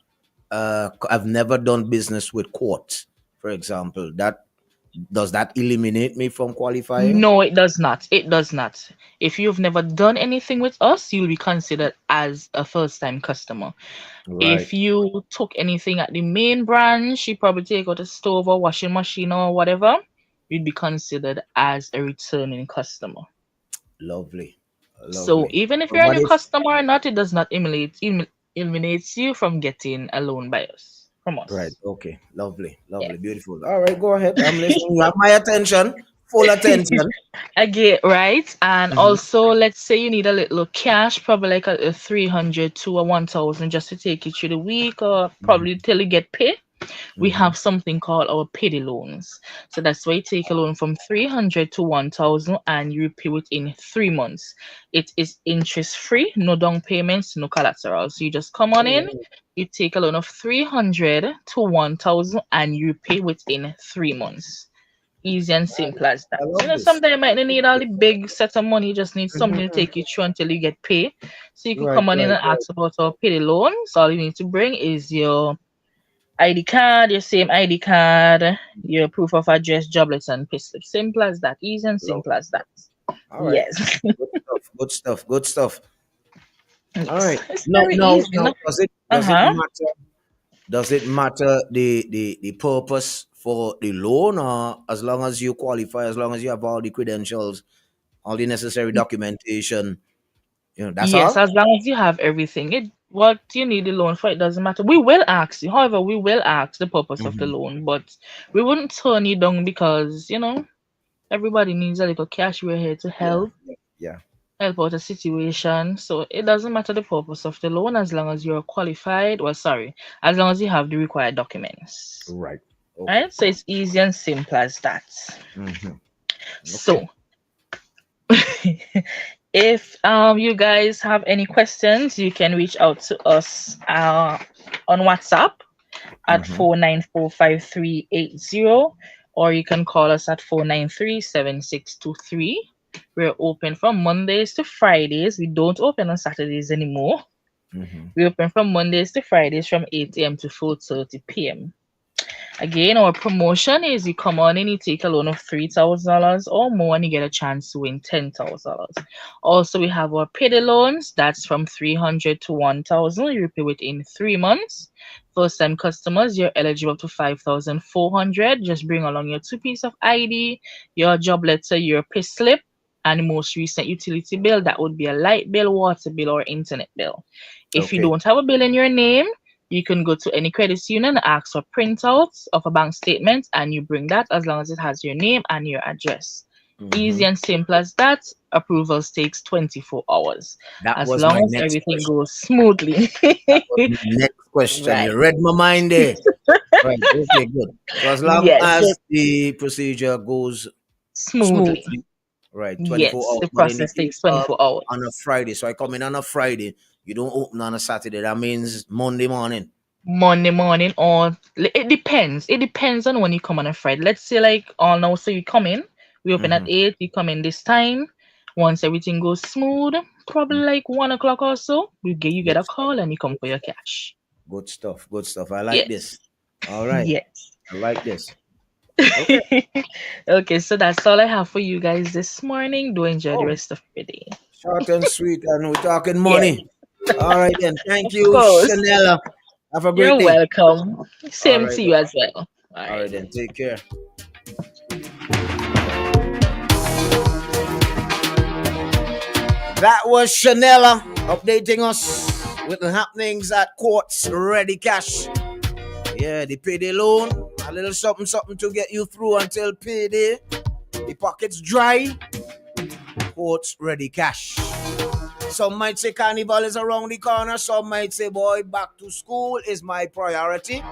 I've never done business with courts, for example. That does that eliminate me from qualifying? No, it does not. It does not. If you've never done anything with us, you'll be considered as a first time customer. Right. If you took anything at the main branch, you probably take out a stove or washing machine or whatever, you'd be considered as a returning customer. Lovely. So Lovely. even if you're a But new if customer or not, it does not eliminates you from getting a loan by us, from right, us. okay, lovely, Yeah. lovely, beautiful. All right, go ahead. I'm listening. You have my attention, full attention. Again, right? And Mhm. also, let's say you need a little cash, probably like a 300 to a 1,000 just to take you through the week or probably till you get paid. We Mhm. have something called our payday loans. So that's why you take a loan from 300 to 1,000 and you repay within 3 months. It is interest free, no down payments, no collateral. So you just come on in, Oh, you take a loan of 300 to 1,000 and you repay within 3 months. Easy and simple as that. I So, love this. sometimes you might not need all the big set of money, you just need something to Mhm. take you through until you get paid. So you could Right, come on in right, and right. ask about our payday loans. All you need to bring is your ID card, your same ID card, your proof of address, job letter, and payslip. Simple as that. Easy and simple Lovely. as that. All right. Yes. Good stuff. Good stuff. Good stuff. All Yes. right. It's No, very no, easy. no. No? Does it Uh-huh. matter? Does it matter the purpose for the loan, or as long as you qualify, as long as you have all the credentials, all the necessary documentation, that's Yes, all? as long as you have everything. What you need the loan for, it doesn't matter. We will ask you. However, we will ask the purpose of the Mhm. loan, but we wouldn't turn you down because, everybody needs a little cash. We're here to Yeah, help. yeah, yeah. Help out a situation. So it doesn't matter the purpose of the loan as long as you're qualified. Well, sorry, as long as you have the required documents. Right. Okay. Right? So it's easy and simple as that. Hmm. Okay. So if you guys have any questions, you can reach out to us on WhatsApp at Hmm. 4945380, or you can call us at 493-7623. We're open from Mondays to Fridays. We don't open on Saturdays anymore. Hmm. We open from Mondays to Fridays from 8 a.m. to 4:30 p.m. Again, our promotion is you come on and you take a loan of $3,000 or more and you get a chance to win $10,000. Also, we have our payday loans. That's from 300 to 1,000. You repay within 3 months. First time customers, you're eligible to 5,400. Just bring along your two piece of ID, your job letter, your pay slip, and the most recent utility bill. That would be a light bill, water bill, or internet bill. If you Okay. don't have a bill in your name, You can go to any credit union, ask for printouts of a bank statement, and you bring that as long as it has your name and your address. Easy and simple as that. Approvals takes 24 hours. That As was long my as next everything question. goes smoothly. Next question. Right. You read my mind there. Right. Okay, good. So as long Yes, as just the procedure goes smoothly. smoothly, right, 24 Yes, hours. the But in the process case takes of 24 hours. on a Friday, so I come in on a Friday, you don't open on a Saturday. That means Monday morning. Monday morning, or it depends. It depends on when you come on a Friday. Let's say like all now, so you come in, we open at 8, you come in this time. Once everything goes smooth, probably like 1 o'clock or so, you get a call and you come for your cash. Good stuff. Good stuff. I like Yes. this. All right. Yes. I like this. Okay, so that's all I have for you guys this morning. Do enjoy the Oh. rest of your day. Short and sweet, and we're talking Yes. money. All right then. Thank Of you, course. Chanela. Have a great You're day. welcome. All Same right to you then. as well. All right then. Take care. That was Chanela updating us with the happenings at Courts Ready Cash. Yeah, the payday loan, a little something to get you through until payday. The pockets dry. Courts Ready Cash. Some might say carnival is around the corner. Some might say, boy, back to school is my priority.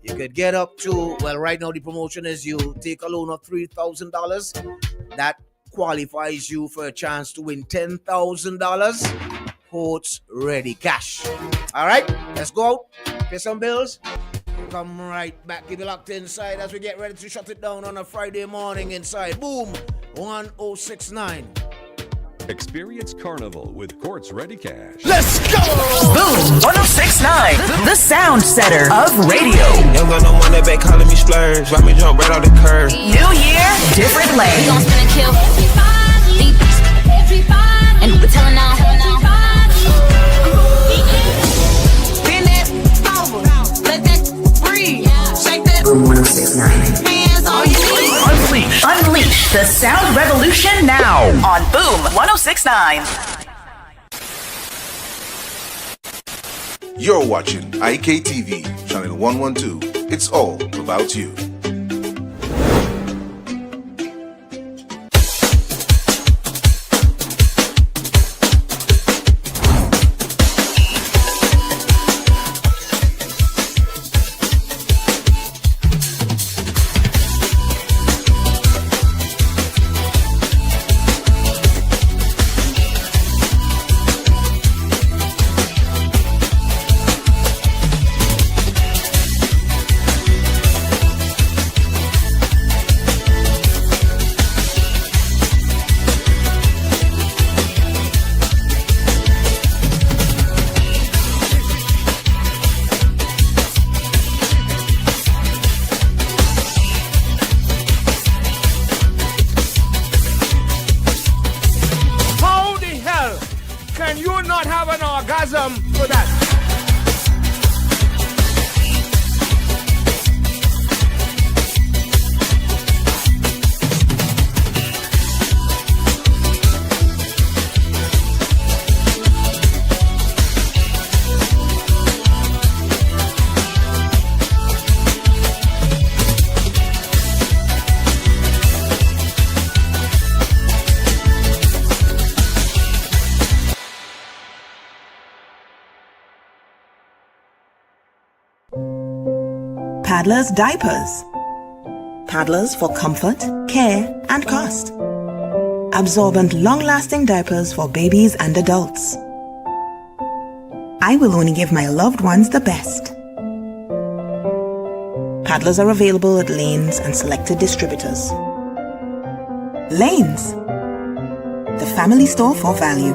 You could get up to, well, right now the promotion is you take a loan of $3,000. That qualifies you for a chance to win $10,000. Courts Ready Cash. All right, let's go out, pay some bills. Come right back, keep it locked inside as we get ready to shut it down on a Friday morning inside. Boom, 1069. Experience Carnival with Courts Ready Cash. Let's go! Boom 1069, the sound setter of radio. Young got no money back calling me splurge. Why me jump right off the curb? New year, different lane. We gon' spin and kill everybody. And we're telling now. Bend that over, let that breathe. Shake that. Boom 1069. Hands on your knees. Unleash the sound revolution now on Boom 1069. You're watching IKTV, channel 112. It's all about you. How the hell can you not have an orgasm for that? Paddler's Diapers. Paddlers for comfort, care, and cost. Absorbent, long-lasting diapers for babies and adults. I will only give my loved ones the best. Paddlers are available at Lanes and selected distributors. Lanes, the family store for value.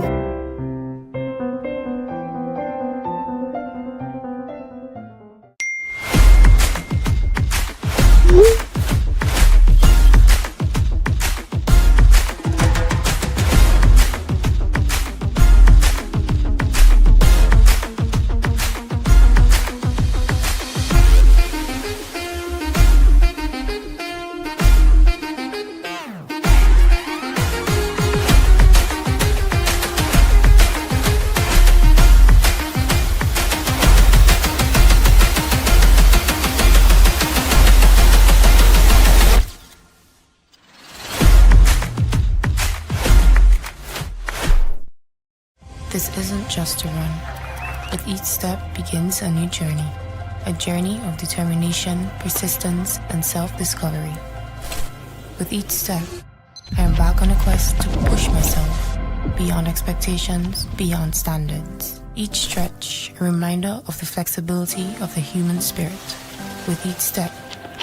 This isn't just a run. With each step begins a new journey. A journey of determination, persistence, and self-discovery. With each step, I embark on a quest to push myself beyond expectations, beyond standards. Each stretch, a reminder of the flexibility of the human spirit. With each step,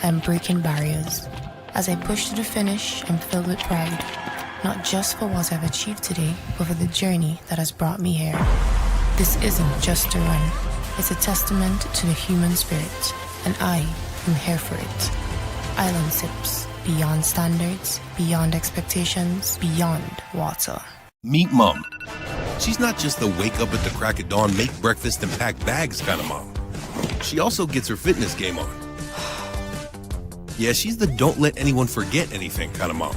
I am breaking barriers. As I push to the finish, I'm filled with pride, not just for what I've achieved today, but for the journey that has brought me here. This isn't just a run. It's a testament to the human spirit, and I am here for it. Island Sips, beyond standards, beyond expectations, beyond water. Meet Mom. She's not just the wake up at the crack of dawn, make breakfast and pack bags kind of mom. She also gets her fitness game on. Yeah, she's the don't let anyone forget anything kind of mom.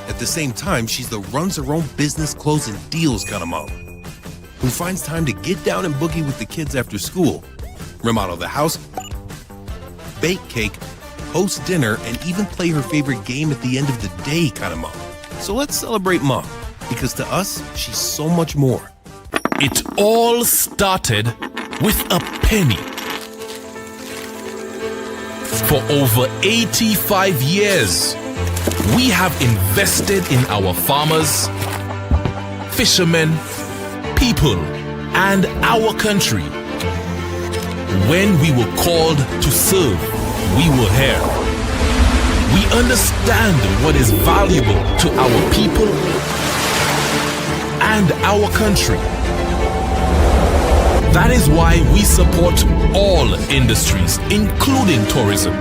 At the same time, she's the runs her own business, closing deals kind of mom, who finds time to get down and boogie with the kids after school, remodel the house, bake cake, host dinner, and even play her favorite game at the end of the day kind of mom. So let's celebrate Mom, because to us, she's so much more. It all started with a penny. For over 85 years, we have invested in our farmers, fishermen, people, and our country. When we were called to serve, we were here. We understand what is valuable to our people and our country. That is why we support all industries, including tourism.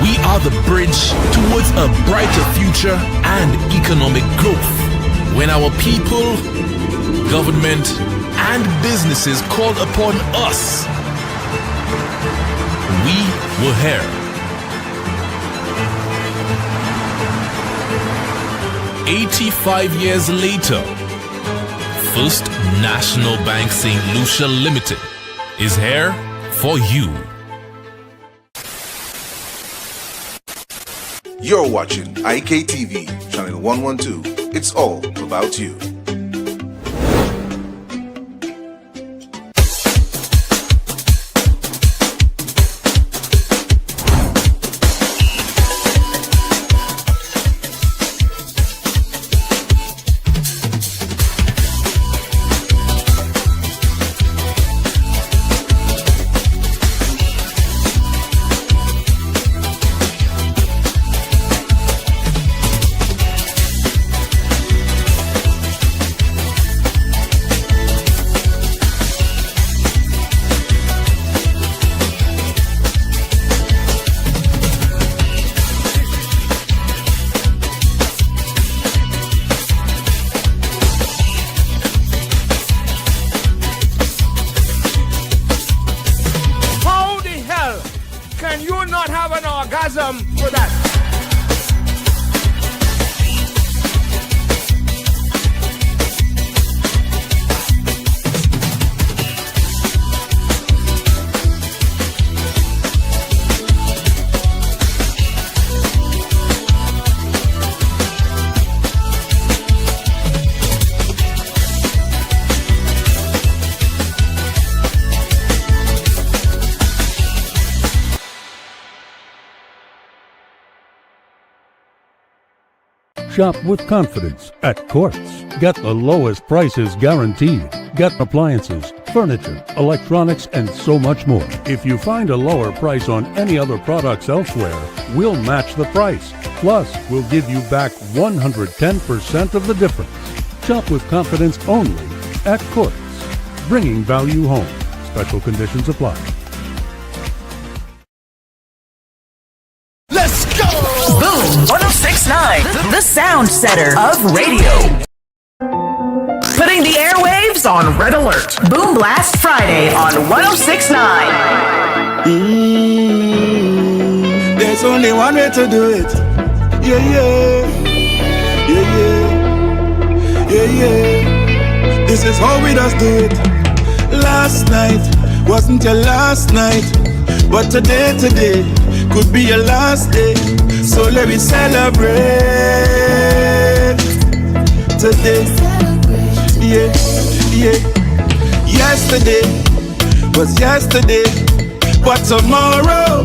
We are the bridge towards a brighter future and economic growth. When our people, government, and businesses called upon us, we were here. 85 years later, First National Bank St. Lucia Limited is here for you. You're watching IKTV, channel 112. It's all about you. For that. Shop with confidence at Quartz. Get the lowest prices guaranteed. Get appliances, furniture, electronics, and so much more. If you find a lower price on any other products elsewhere, we'll match the price. Plus, we'll give you back 110% of the difference. Shop with confidence only at Quartz. Bringing value home. Special conditions apply. Let's go! Boom 1069, the sound setter of radio. Putting the airwaves on red alert. Boom Blast Friday on 1069. There's only one way to do it. Yeah, yeah. Yeah, yeah. Yeah, yeah. This is how we just do it. Last night wasn't your last night, but today could be your last day. So let me celebrate today. Yeah, yeah. Yesterday was yesterday, but tomorrow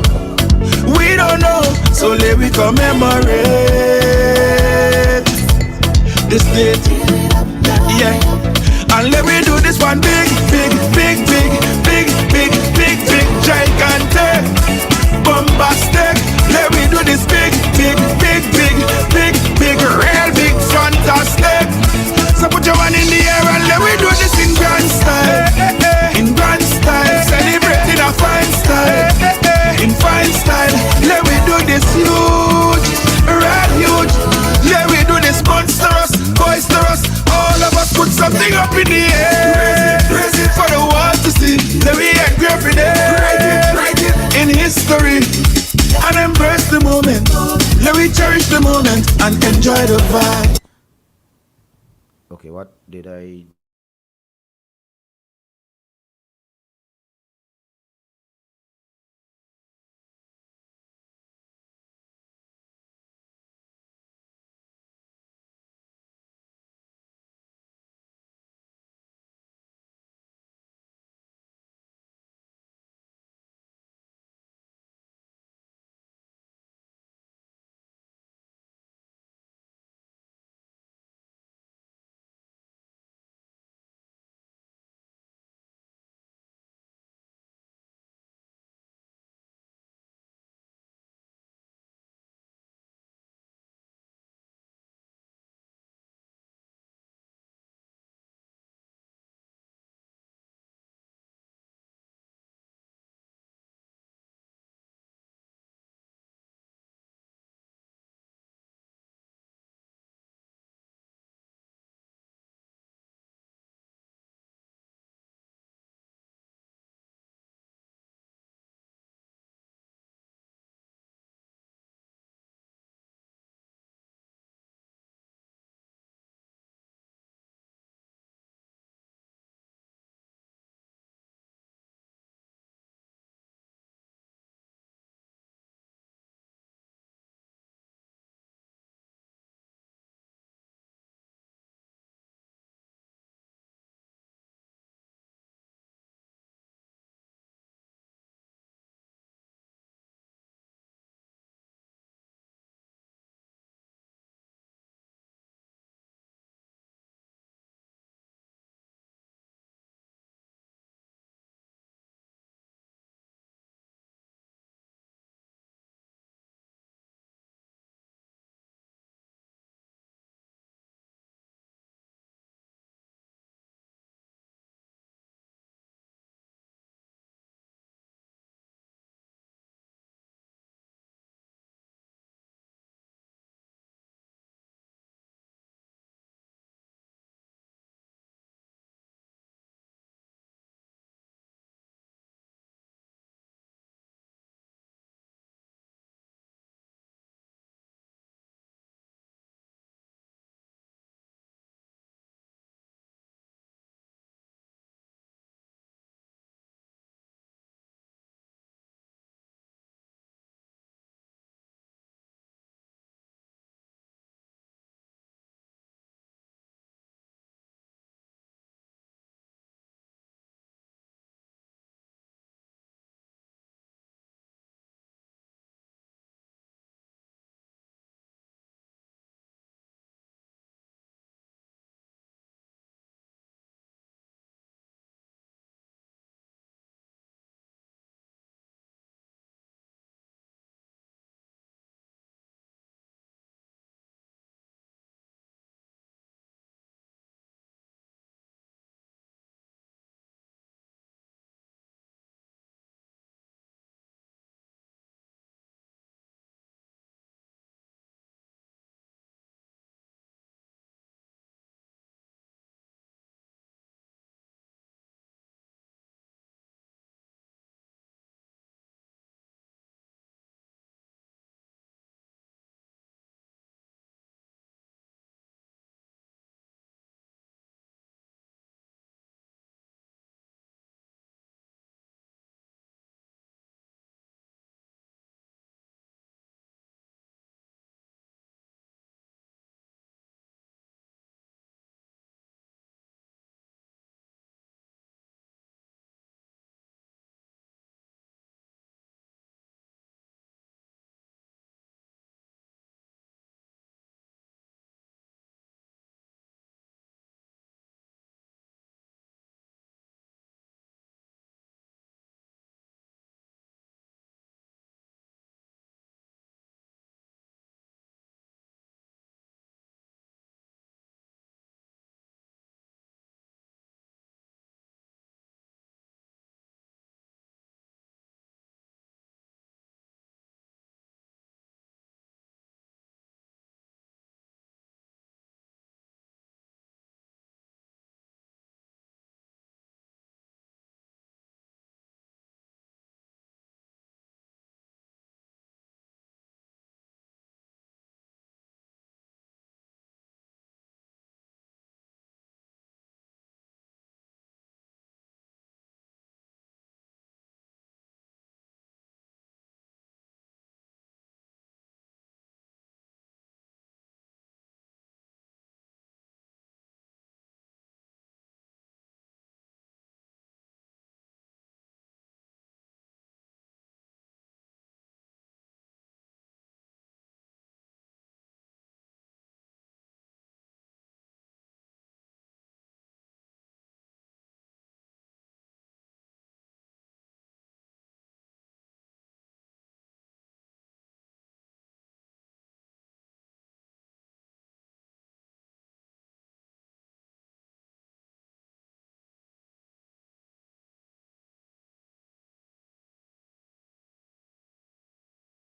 we don't know. So let me commemorate this date. Yeah, and let me do this one big, gigantic, bombastic. Let me do this big, real big, fantastic. So put your one in the air and let me do this in grand style. In grand style, celebrating a fine style. In fine style, let me do this huge, real huge. Let me do this monstrous, boisterous. All of us put something up in the air. Raise it for the world to see. Let me engrave it there. Write it in history and embrace the moment. Let me cherish the moment and enjoy the vibe. Okay, what did I